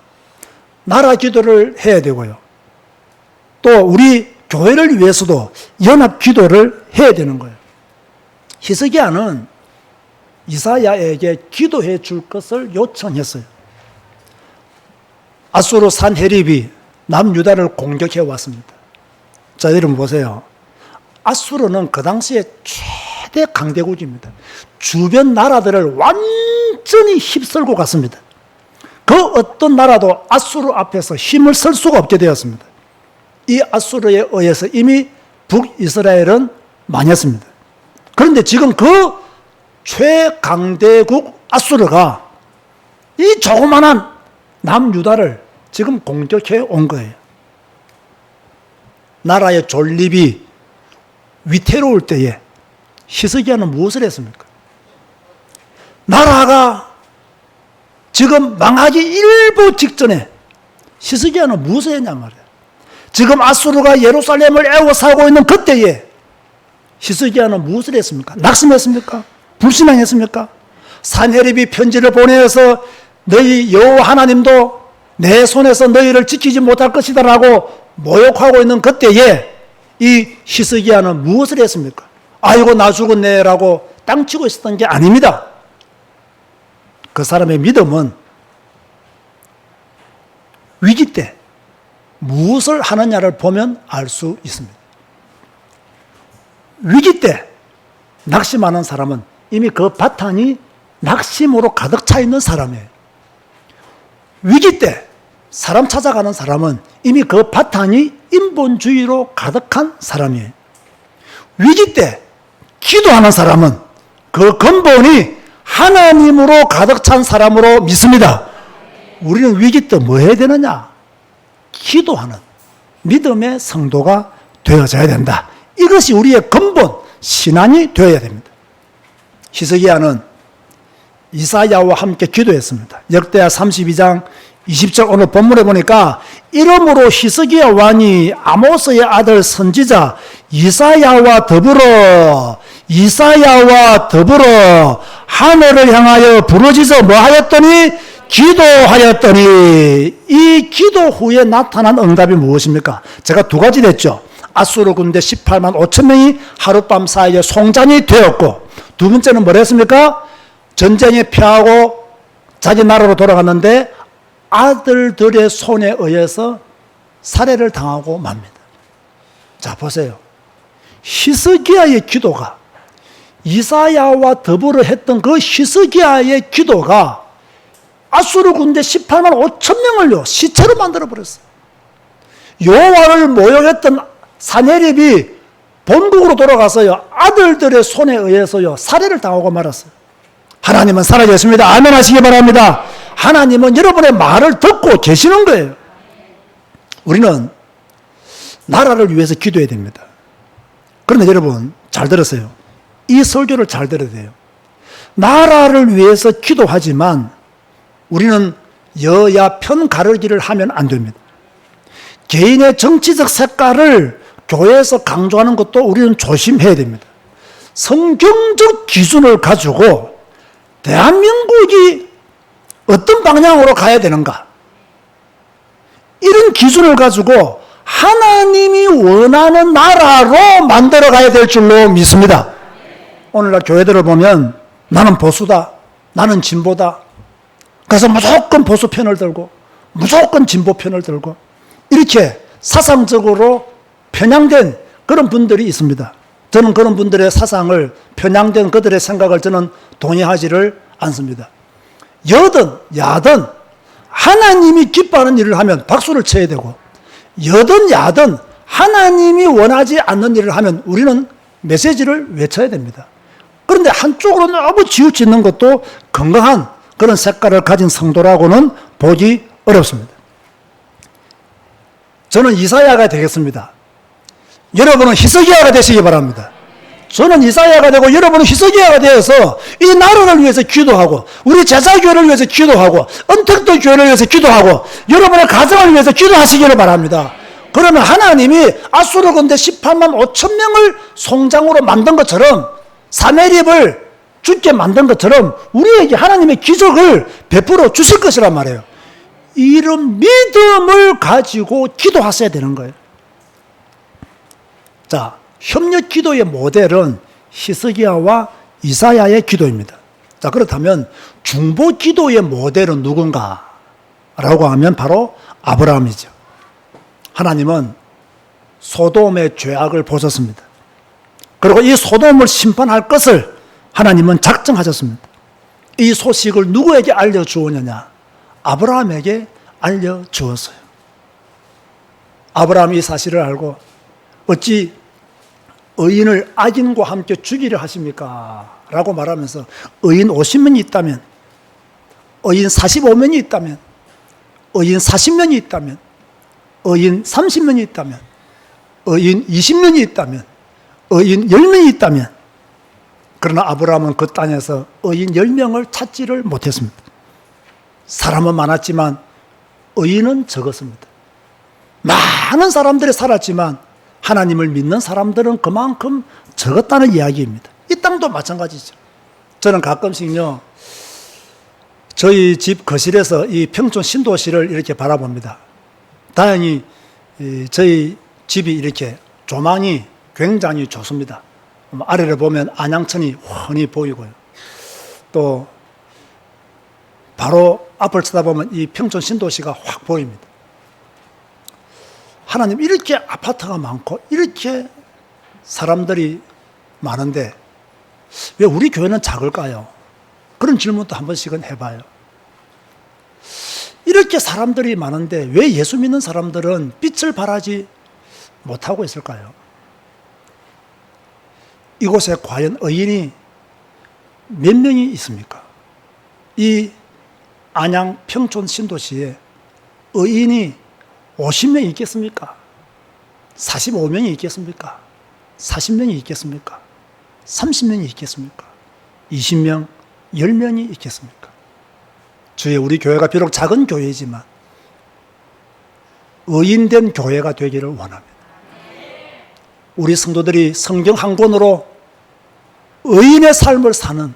나라 기도를 해야 되고요. 또 우리 교회를 위해서도 연합 기도를 해야 되는 거예요. 히스기야는 이사야에게 기도해 줄 것을 요청했어요. 아수르 산헤립이 남유다를 공격해 왔습니다. 자, 여러분 보세요. 아수르는 그 당시에 최대 강대국입니다. 주변 나라들을 완전히 휩쓸고 갔습니다. 그 어떤 나라도 아수르 앞에서 힘을 쓸 수가 없게 되었습니다. 이 아수르에 의해서 이미 북이스라엘은 망했습니다. 그런데 지금 그 최강대국 아수르가 이 조그만한 남유다를 지금 공격해 온 거예요. 나라의 존립이 위태로울 때에 히스기야는 무엇을 했습니까? 나라가 지금 망하기 일부 직전에 히스기야는 무엇을 했냐 말이에요. 지금 아수르가 예루살렘을 에워싸고 있는 그때에 히스기야는 무엇을 했습니까? 낙심했습니까? 불신앙했습니까? 산헤립이 편지를 보내서 너희 여호와 하나님도 내 손에서 너희를 지키지 못할 것이다라고 모욕하고 있는 그때에 이 히스기야는 무엇을 했습니까? 아이고 나 죽었네라고 땅치고 있었던 게 아닙니다. 그 사람의 믿음은 위기 때 무엇을 하느냐를 보면 알 수 있습니다. 위기 때 낙심하는 사람은 이미 그 바탕이 낙심으로 가득 차 있는 사람이에요. 위기 때 사람 찾아가는 사람은 이미 그 바탕이 인본주의로 가득한 사람이에요. 위기 때 기도하는 사람은 그 근본이 하나님으로 가득 찬 사람으로 믿습니다. 우리는 위기 때 뭐 해야 되느냐? 기도하는 믿음의 성도가 되어져야 된다. 이것이 우리의 근본 신앙이 되어야 됩니다. 히스기야는 이사야와 함께 기도했습니다. 역대하 32장 20절 오늘 본문에 보니까 이러므로 히스기야 왕이 아모스의 아들 선지자 이사야와 더불어 하늘을 향하여 부르짖어 뭐하였더니 기도하였더니 이 기도 후에 나타난 응답이 무엇입니까? 제가 두 가지 됐죠. 아수르 군대 18만 5천 명이 하룻밤 사이에 송장이 되었고, 두 번째는 뭐랬습니까? 전쟁에 패하고 자기 나라로 돌아갔는데 아들들의 손에 의해서 살해를 당하고 맙니다. 자, 보세요. 히스기야의 기도가 이사야와 더불어 했던 그 히스기야의 기도가 아수르 군대 18만 5천 명을요 시체로 만들어버렸어요. 여호와를 모욕했던 산헤립이 본국으로 돌아가서요 아들들의 손에 의해서요 살해를 당하고 말았어요. 하나님은 살아계십니다. 아멘 하시기 바랍니다. 하나님은 여러분의 말을 듣고 계시는 거예요. 우리는 나라를 위해서 기도해야 됩니다. 그런데 여러분 잘 들으세요. 이 설교를 잘 들어야 돼요. 나라를 위해서 기도하지만 우리는 여야 편 가르기를 하면 안 됩니다. 개인의 정치적 색깔을 교회에서 강조하는 것도 우리는 조심해야 됩니다. 성경적 기준을 가지고 대한민국이 어떤 방향으로 가야 되는가, 이런 기준을 가지고 하나님이 원하는 나라로 만들어 가야 될 줄로 믿습니다. 오늘날 교회들을 보면 나는 보수다, 나는 진보다, 그래서 무조건 보수 편을 들고 무조건 진보 편을 들고 이렇게 사상적으로 편향된 그런 분들이 있습니다. 저는 그런 분들의 사상을, 편향된 그들의 생각을 저는 동의하지를 않습니다. 여든 야든 하나님이 기뻐하는 일을 하면 박수를 쳐야 되고, 여든 야든 하나님이 원하지 않는 일을 하면 우리는 메시지를 외쳐야 됩니다. 그런데 한쪽으로 너무 치우치는 것도 건강한 그런 색깔을 가진 성도라고는 보기 어렵습니다. 저는 이사야가 되겠습니다. 여러분은 히스기야가 되시기 바랍니다. 저는 이사야가 되고 여러분은 히스기야가 되어서 이 나라를 위해서 기도하고 우리 제자교회를 위해서 기도하고 언택도 교회를 위해서 기도하고 여러분의 가정을 위해서 기도하시기를 바랍니다. 그러면 하나님이 아수르 군대 18만 5천 명을 송장으로 만든 것처럼 사내립을 죽게 만든 것처럼 우리에게 하나님의 기적을 베풀어 주실 것이란 말이에요. 이런 믿음을 가지고 기도하셔야 되는 거예요. 자, 협력 기도의 모델은 히스기야와 이사야의 기도입니다. 자, 그렇다면 중보 기도의 모델은 누군가? 라고 하면 바로 아브라함이죠. 하나님은 소돔의 죄악을 보셨습니다. 그리고 이 소돔을 심판할 것을 하나님은 작정하셨습니다. 이 소식을 누구에게 알려주었느냐? 아브라함에게 알려주었어요. 아브라함이 이 사실을 알고 어찌 의인을 악인과 함께 죽이려 하십니까? 라고 말하면서 의인 50명이 있다면, 의인 45명이 있다면, 의인 40명이 있다면, 의인 30명이 있다면, 의인 20명이 있다면, 의인 10명이 있다면, 그러나 아브라함은 그 땅에서 의인 10명을 찾지를 못했습니다. 사람은 많았지만 의인은 적었습니다. 많은 사람들이 살았지만 하나님을 믿는 사람들은 그만큼 적었다는 이야기입니다. 이 땅도 마찬가지죠. 저는 가끔씩요, 저희 집 거실에서 이 평촌 신도시를 이렇게 바라봅니다. 다행히 저희 집이 이렇게 조망이 굉장히 좋습니다. 아래를 보면 안양천이 훤히 보이고요. 또 바로 앞을 쳐다보면 이 평촌 신도시가 확 보입니다. 하나님, 이렇게 아파트가 많고 이렇게 사람들이 많은데 왜 우리 교회는 작을까요? 그런 질문도 한 번씩은 해봐요. 이렇게 사람들이 많은데 왜 예수 믿는 사람들은 빛을 발하지 못하고 있을까요? 이곳에 과연 의인이 몇 명이 있습니까? 이 안양 평촌 신도시에 의인이 50명이 있겠습니까? 45명이 있겠습니까? 40명이 있겠습니까? 30명이 있겠습니까? 20명, 10명이 있겠습니까? 주의 우리 교회가 비록 작은 교회이지만 의인된 교회가 되기를 원합니다. 우리 성도들이 성경 한 권으로 의인의 삶을 사는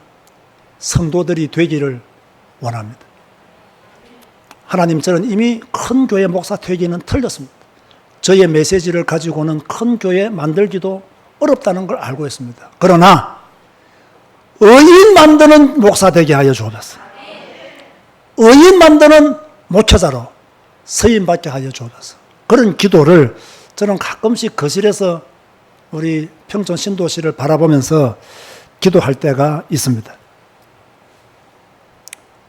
성도들이 되기를 원합니다. 하나님, 저는 이미 큰 교회 목사 되기는 틀렸습니다. 저의 메시지를 가지고는 큰 교회 만들기도 어렵다는 걸 알고 있습니다. 그러나 의인 만드는 목사 되게 하여 주옵소서. 의인 만드는 목회자로 서임받게 하여 주옵소서. 그런 기도를 저는 가끔씩 거실에서 우리 평촌 신도시를 바라보면서 기도할 때가 있습니다.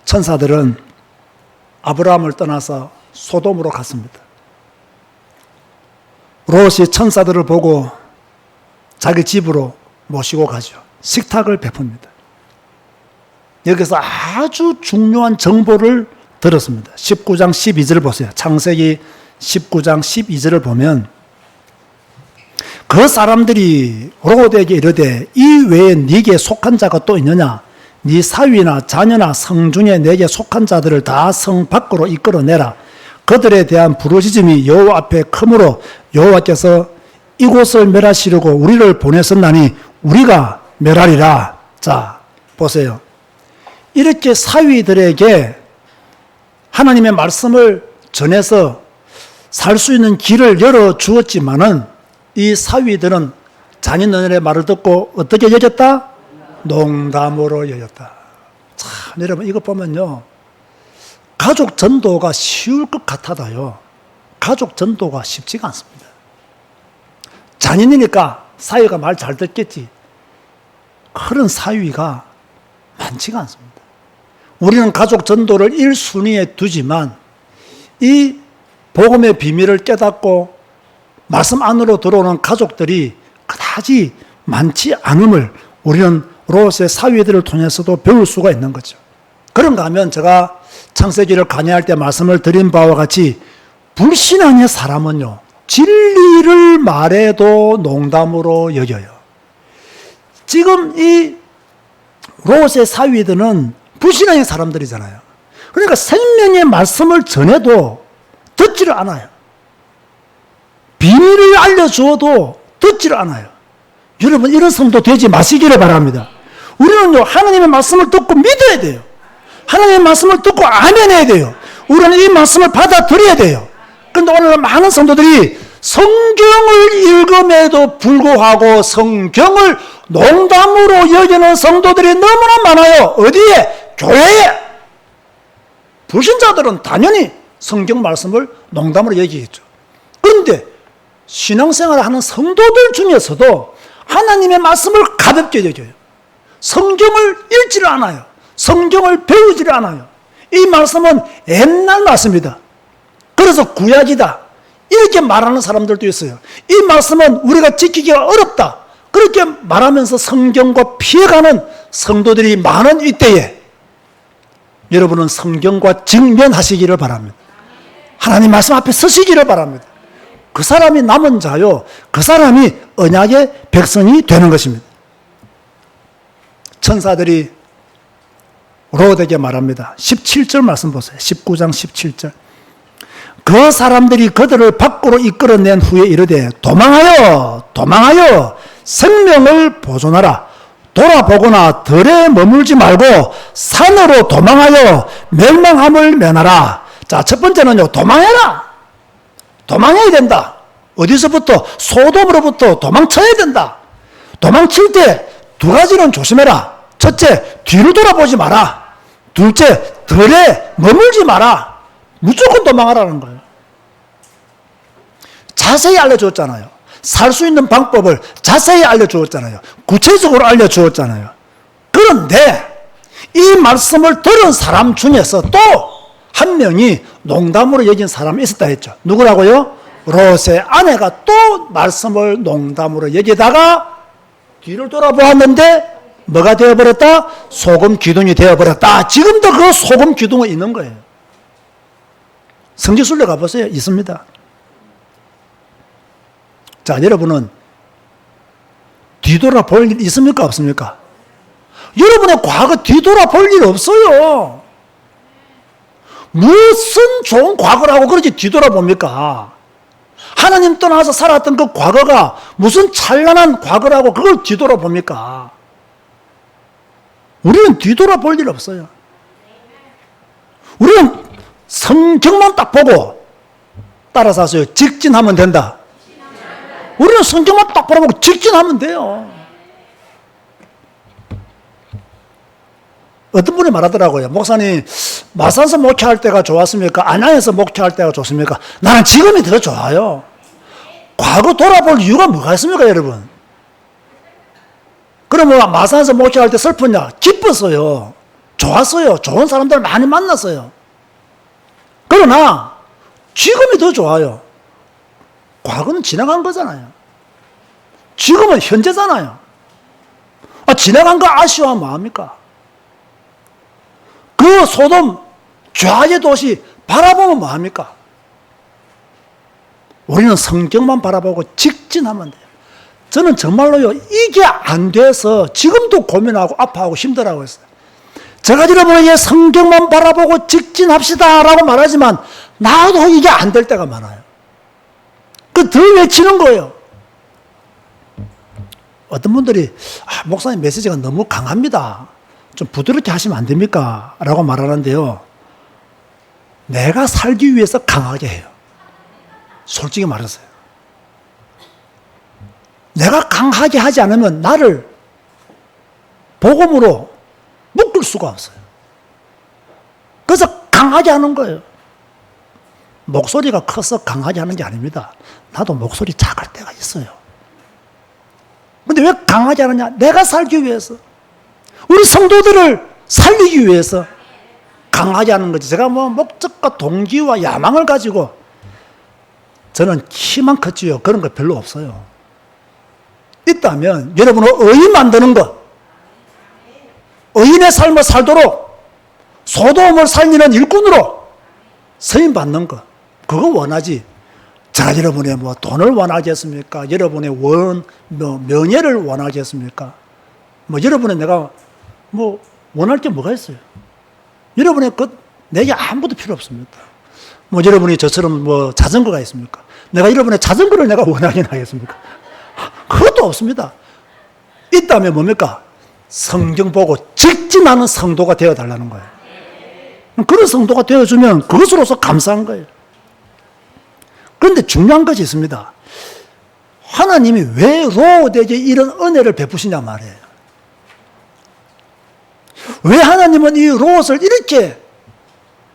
천사들은 아브라함을 떠나서 소돔으로 갔습니다. 롯이 천사들을 보고 자기 집으로 모시고 가죠. 식탁을 베풉니다. 여기서 아주 중요한 정보를 들었습니다. 19장 12절을 보세요. 창세기 19장 12절을 보면 그 사람들이 롯에게 이르되 이 외에 네게 속한 자가 또 있느냐? 네 사위나 자녀나 성 중에 내게 속한 자들을 다 성 밖으로 이끌어내라. 그들에 대한 부르짖음이 여호와 앞에 크므로 여호와께서 이곳을 멸하시려고 우리를 보내셨나니 우리가 멸하리라. 자, 보세요. 이렇게 사위들에게 하나님의 말씀을 전해서 살 수 있는 길을 열어주었지만은 이 사위들은 자녀들의 말을 듣고 어떻게 여겼다? 농담으로 여겼다. 참, 여러분, 이거 보면요, 가족 전도가 쉬울 것 같아도요, 가족 전도가 쉽지가 않습니다. 자녀니까 사위가 말 잘 듣겠지. 그런 사위가 많지가 않습니다. 우리는 가족 전도를 1순위에 두지만 이 복음의 비밀을 깨닫고 말씀 안으로 들어오는 가족들이 그다지 많지 않음을 우리는 롯의 사위들을 통해서도 배울 수가 있는 거죠. 그런가 하면 제가 창세기를 강의할 때 말씀을 드린 바와 같이 불신앙의 사람은요, 진리를 말해도 농담으로 여겨요. 지금 이 롯의 사위들은 불신앙의 사람들이잖아요. 그러니까 생명의 말씀을 전해도 듣지를 않아요. 비밀을 알려주어도 듣지를 않아요. 여러분, 이런 성도 되지 마시기를 바랍니다. 우리는요, 하나님의 말씀을 듣고 믿어야 돼요. 하나님의 말씀을 듣고 아멘해야 돼요. 우리는 이 말씀을 받아들여야 돼요. 그런데 오늘 많은 성도들이 성경을 읽음에도 불구하고 성경을 농담으로 여기는 성도들이 너무나 많아요. 어디에? 교회에. 불신자들은 당연히 성경 말씀을 농담으로 여기겠죠. 그런데 신앙생활을 하는 성도들 중에서도 하나님의 말씀을 가볍게 여겨요. 성경을 읽지를 않아요. 성경을 배우지를 않아요. 이 말씀은 옛날 말씀이다. 그래서 구약이다. 이렇게 말하는 사람들도 있어요. 이 말씀은 우리가 지키기가 어렵다. 그렇게 말하면서 성경과 피해가는 성도들이 많은 이때에 여러분은 성경과 직면하시기를 바랍니다. 하나님 말씀 앞에 서시기를 바랍니다. 그 사람이 남은 자요. 그 사람이 언약의 백성이 되는 것입니다. 천사들이 롯에게 말합니다. 17절 말씀 보세요. 19장 17절. 그 사람들이 그들을 밖으로 이끌어낸 후에 이르되 도망하여 생명을 보존하라. 돌아보거나 들에 머물지 말고 산으로 도망하여 멸망함을 면하라. 자, 첫 번째는요, 도망해라. 도망해야 된다. 어디서부터? 소돔으로부터 도망쳐야 된다. 도망칠 때 두 가지는 조심해라. 첫째, 뒤를 돌아보지 마라. 둘째, 들에 머물지 마라. 무조건 도망하라는 거예요. 자세히 알려주었잖아요. 살 수 있는 방법을 자세히 알려주었잖아요. 구체적으로 알려주었잖아요. 그런데 이 말씀을 들은 사람 중에서 또 한 명이 농담으로 여긴 사람이 있었다 했죠. 누구라고요? 롯의 아내가 또 말씀을 농담으로 여기다가 뒤를 돌아보았는데 뭐가 되어버렸다? 소금 기둥이 되어버렸다. 지금도 그 소금 기둥은 있는 거예요. 성지순례 가보세요. 있습니다. 자, 여러분은 뒤돌아볼 일 있습니까? 없습니까? 여러분의 과거 뒤돌아볼 일 없어요. 무슨 좋은 과거라고 그렇게 뒤돌아봅니까? 하나님 떠나서 살았던 그 과거가 무슨 찬란한 과거라고 그걸 뒤돌아봅니까? 우리는 뒤돌아볼 일 없어요. 우리는 성경만 딱 보고 따라서 하세요. 직진하면 된다. 우리는 성경만 딱 보고 직진하면 돼요. 어떤 분이 말하더라고요. 목사님, 마산에서 목회할 때가 좋았습니까? 안양에서 목회할 때가 좋습니까? 나는 지금이 더 좋아요. 과거 돌아볼 이유가 뭐가 있습니까, 여러분? 그러면 마산에서 목회할 때 슬프냐? 기뻤어요. 좋았어요. 좋은 사람들 많이 만났어요. 그러나 지금이 더 좋아요. 과거는 지나간 거잖아요. 지금은 현재잖아요. 지나간 거 아쉬워하면 뭐합니까? 그 소돔 좌의 도시 바라보면 뭐합니까? 우리는 성경만 바라보고 직진하면 돼요. 저는 정말로요, 이게 안 돼서 지금도 고민하고 아파하고 힘들어하고 있어요. 제가 여러분에게 성경만 바라보고 직진합시다 라고 말하지만 나도 이게 안 될 때가 많아요. 더 외치는 거예요. 어떤 분들이 목사님 메시지가 너무 강합니다. 좀 부드럽게 하시면 안 됩니까? 라고 말하는데요. 내가 살기 위해서 강하게 해요. 솔직히 말해서요. 내가 강하게 하지 않으면 나를 복음으로 묶을 수가 없어요. 그래서 강하게 하는 거예요. 목소리가 커서 강하게 하는 게 아닙니다. 나도 목소리 작을 때가 있어요. 근데 왜 강하게 하느냐? 내가 살기 위해서. 우리 성도들을 살리기 위해서 강하게 하는 거지. 제가 목적과 동기와 야망을 가지고 저는 키만 컸지요. 그런 거 별로 없어요. 있다면 여러분은 의인 만드는 것, 의인의 삶을 살도록 소돔을 살리는 일꾼으로 서임 받는 것, 그거 원하지. 제가 여러분의 돈을 원하겠습니까? 여러분의 명예를 원하겠습니까? 뭐 여러분의 내가 뭐 원할 게 뭐가 있어요? 여러분의 것 내게 아무것도 필요 없습니다. 뭐 여러분이 저처럼 뭐 자전거가 있습니까? 내가 여러분의 자전거를 내가 원하긴 하겠습니까? 그것도 없습니다. 있다면 뭡니까? 성경 보고 직진하는 성도가 되어달라는 거예요. 그런 성도가 되어주면 그것으로서 감사한 거예요. 그런데 중요한 것이 있습니다. 하나님이 왜 롯에게 이런 은혜를 베푸시냐 말이에요. 왜 하나님은 이 롯을 이렇게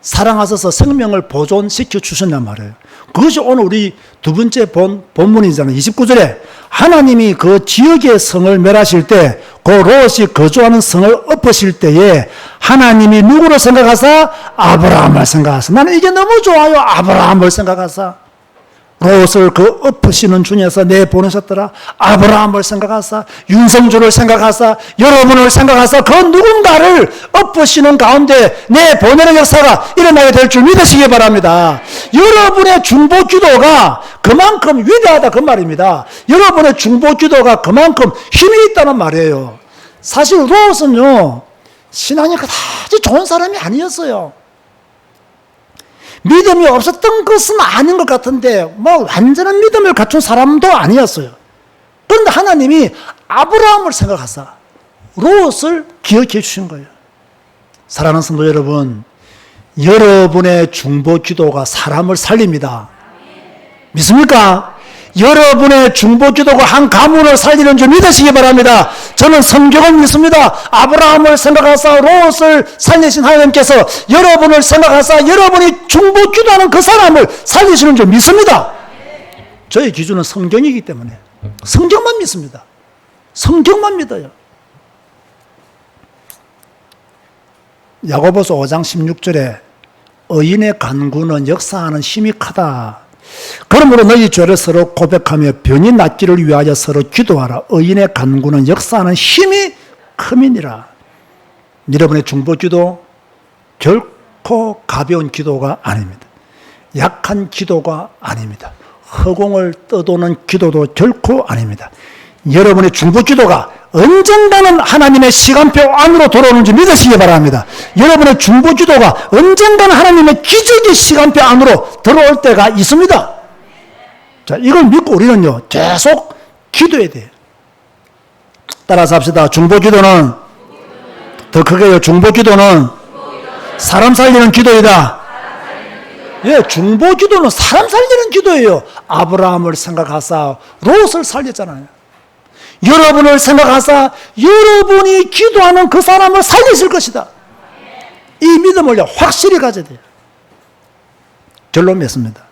사랑하셔서 생명을 보존시켜 주셨냐 말이에요. 그것이 오늘 우리 두 번째 본문이잖아요. 29절에 하나님이 그 지역의 성을 멸하실 때, 그 롯이 거주하는 성을 엎으실 때에 하나님이 누구를 생각하사? 아브라함을 생각하사. 나는 이게 너무 좋아요. 아브라함을 생각하사. 롯을 그 엎으시는 중에서 내보내셨더라. 아브라함을 생각하사, 윤성주를 생각하사, 여러분을 생각하사 그 누군가를 엎으시는 가운데 내보내는 역사가 일어나게 될 줄 믿으시기 바랍니다. 여러분의 중보기도가 그만큼 위대하다 그 말입니다. 여러분의 중보기도가 그만큼 힘이 있다는 말이에요. 사실 롯은요, 신앙이 그다지 좋은 사람이 아니었어요. 믿음이 없었던 것은 아닌 것 같은데 뭐 완전한 믿음을 갖춘 사람도 아니었어요. 그런데 하나님이 아브라함을 생각하사 롯을 기억해 주신 거예요. 사랑하는 성도 여러분, 여러분의 중보 기도가 사람을 살립니다. 믿습니까? 여러분의 중보 기도가 한 가문을 살리는 줄 믿으시기 바랍니다. 저는 성경을 믿습니다. 아브라함을 생각하사 롯을 살리신 하나님께서 여러분을 생각하사 여러분이 중보 기도하는 그 사람을 살리시는 줄 믿습니다. 저의 기준은 성경이기 때문에 성경만 믿습니다. 성경만 믿어요. 야고보서 5장 16절에 의인의 간구는 역사하는 힘이 크다. 그러므로 너희 죄를 서로 고백하며 병이 낫기를 위하여 서로 기도하라. 의인의 간구는 역사하는 힘이 큼이니라. 여러분의 중보기도 결코 가벼운 기도가 아닙니다. 약한 기도가 아닙니다. 허공을 떠도는 기도도 결코 아닙니다. 여러분의 중보기도가 언젠가는 하나님의 시간표 안으로 돌아오는 줄 믿으시기 바랍니다. 여러분의 중보기도가 언젠가는 하나님의 기적의 시간표 안으로 들어올 때가 있습니다. 자, 이걸 믿고 우리는요, 계속 기도해야 돼요. 따라서 합시다. 중보기도는, 더 크게요, 중보기도는 사람 살리는 기도이다. 예, 중보기도는 사람 살리는 기도예요. 아브라함을 생각하사 롯을 살렸잖아요. 여러분을 생각하사 여러분이 기도하는 그 사람을 살리실 것이다. 이 믿음을 확실히 가져야 돼요. 결론 맺습니다.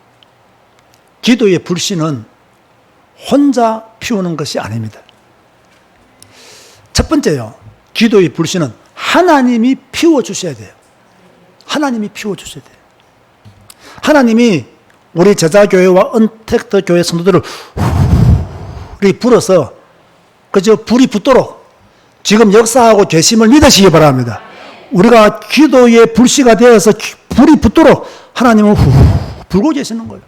기도의 불씨는 혼자 피우는 것이 아닙니다. 첫 번째요, 기도의 불씨는 하나님이 피워주셔야 돼요. 하나님이 피워주셔야 돼요. 하나님이 우리 제자교회와 언택트 교회 성도들을 불어서 그저 불이 붙도록 지금 역사하고 계심을 믿으시기 바랍니다. 우리가 기도의 불씨가 되어서 불이 붙도록 하나님은 불고 계시는 거예요.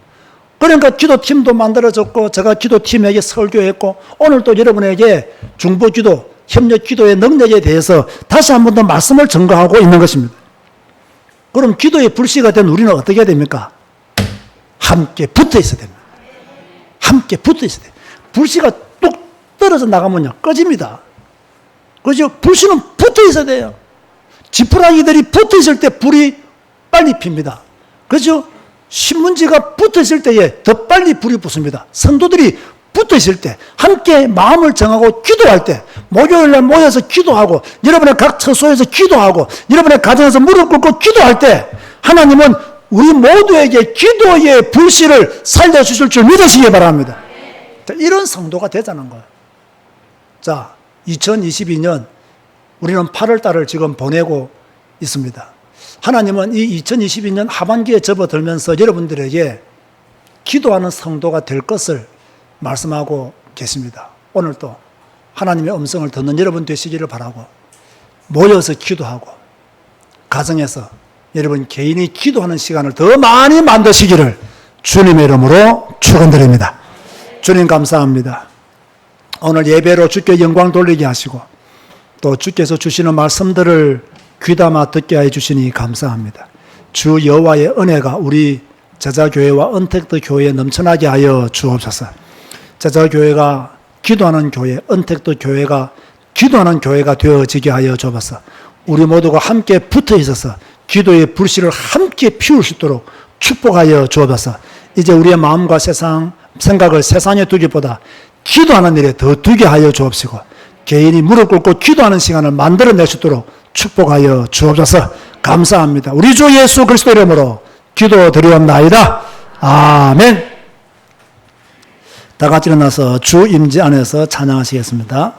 그러니까 기도팀도 만들어졌고 제가 기도팀에게 설교했고 오늘 또 여러분에게 중보기도, 협력기도의 능력에 대해서 다시 한 번 더 말씀을 전가하고 있는 것입니다. 그럼 기도의 불씨가 된 우리는 어떻게 해야 됩니까? 함께 붙어 있어야 됩니다. 함께 붙어 있어야 돼요. 불씨가 뚝 떨어져 나가면요 꺼집니다. 그죠? 불씨는 붙어 있어야 돼요. 지푸라기들이 붙어 있을 때 불이 빨리 핍니다. 그죠? 신문지가 붙어 있을 때에 더 빨리 불이 붙습니다. 성도들이 붙어 있을 때, 함께 마음을 정하고 기도할 때, 목요일날 모여서 기도하고, 여러분의 각 처소에서 기도하고, 여러분의 가정에서 무릎 꿇고 기도할 때, 하나님은 우리 모두에게 기도의 불씨를 살려주실 줄 믿으시기 바랍니다. 자, 이런 성도가 되자는 거예요. 자, 2022년 우리는 8월 달을 지금 보내고 있습니다. 하나님은 이 2022년 하반기에 접어들면서 여러분들에게 기도하는 성도가 될 것을 말씀하고 계십니다. 오늘 또 하나님의 음성을 듣는 여러분 되시기를 바라고 모여서 기도하고 가정에서 여러분 개인이 기도하는 시간을 더 많이 만드시기를 주님의 이름으로 축원드립니다. 주님 감사합니다. 오늘 예배로 주께 영광 돌리게 하시고 또 주께서 주시는 말씀들을 귀담아 듣게 해 주시니 감사합니다. 주 여호와의 은혜가 우리 제자교회와 언택트 교회에 넘쳐나게 하여 주옵소서. 제자교회가 기도하는 교회, 언택트 교회가 기도하는 교회가 되어지게 하여 주옵소서. 우리 모두가 함께 붙어 있어서 기도의 불씨를 함께 피울 수 있도록 축복하여 주옵소서. 이제 우리의 마음과 생각을 세상에 두기보다 기도하는 일에 더 두게 하여 주옵시고, 개인이 무릎 꿇고 기도하는 시간을 만들어낼 수 있도록 축복하여 주옵소서. 감사합니다. 우리 주 예수 그리스도 이름으로 기도드리옵나이다. 아멘. 다 같이 일어나서 주 임재 안에서 찬양하시겠습니다.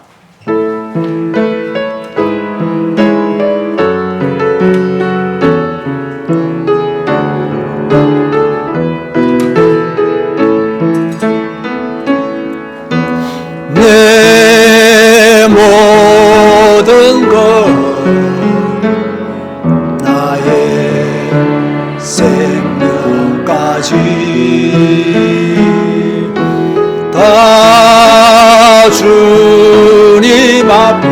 내 모든 것 나의 생명까지 다 주님 앞에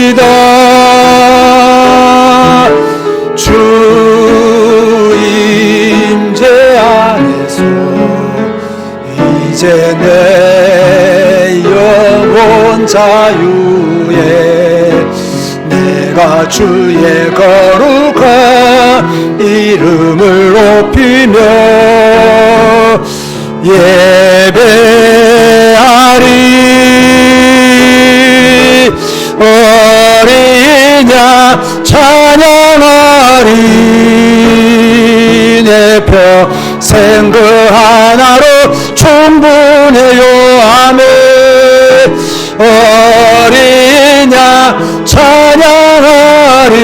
드립니다. 주 임재 안에서 이제 내 영혼 자유에 내가 주의 거룩한 이름을 높이며 예배하리. 어린 양 찬양하리. 내 평생 그 하나로 충분해요. 아멘. 어린 양 찬양하리.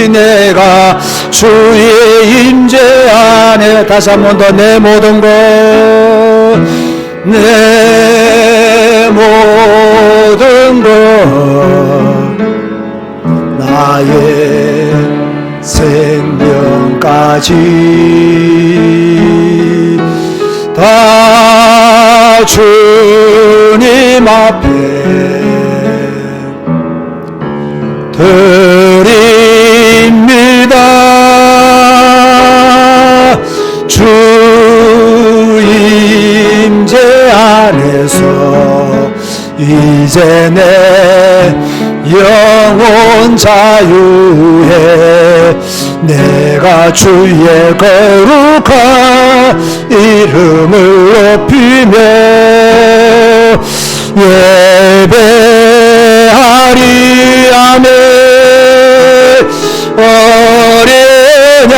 내가 주의 임재 안에 다시 한 번 더 내 모든 것 내 모든 것 나의 생명까지 다 주님 앞에 드립니다. 주 임재 안에서 이제 내 영혼 자유에 내가 주의 거룩한 이름을 높이며 예배하리. 아멘. 어린 양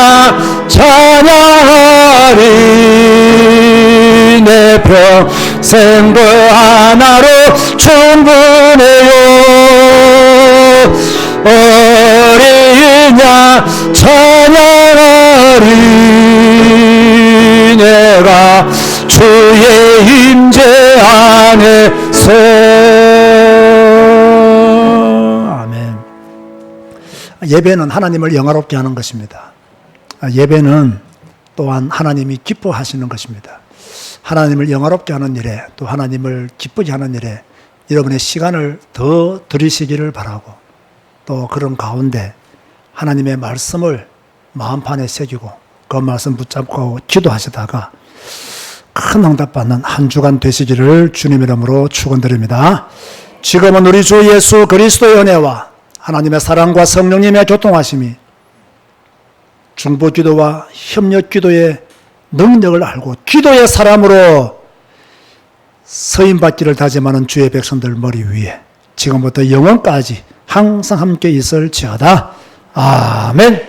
찬양하리. 내 평생 그 하나로 충분해요. 어린 양 찬양하리. 내가 주의 임재 안에서. 아멘. 예배는 하나님을 영화롭게 하는 것입니다. 예배는 또한 하나님이 기뻐하시는 것입니다. 하나님을 영화롭게 하는 일에, 또 하나님을 기쁘게 하는 일에 여러분의 시간을 더 들이시기를 바라고, 또 그런 가운데 하나님의 말씀을 마음판에 새기고 그 말씀 붙잡고 기도하시다가 큰 응답받는 한 주간 되시기를 주님 이름으로 축원드립니다. 지금은 우리 주 예수 그리스도의 은혜와 하나님의 사랑과 성령님의 교통하심이 중보기도와 협력기도의 능력을 알고 기도의 사람으로 서임받기를 다짐하는 주의 백성들 머리 위에 지금부터 영원까지 항상 함께 있을지어다. 아멘.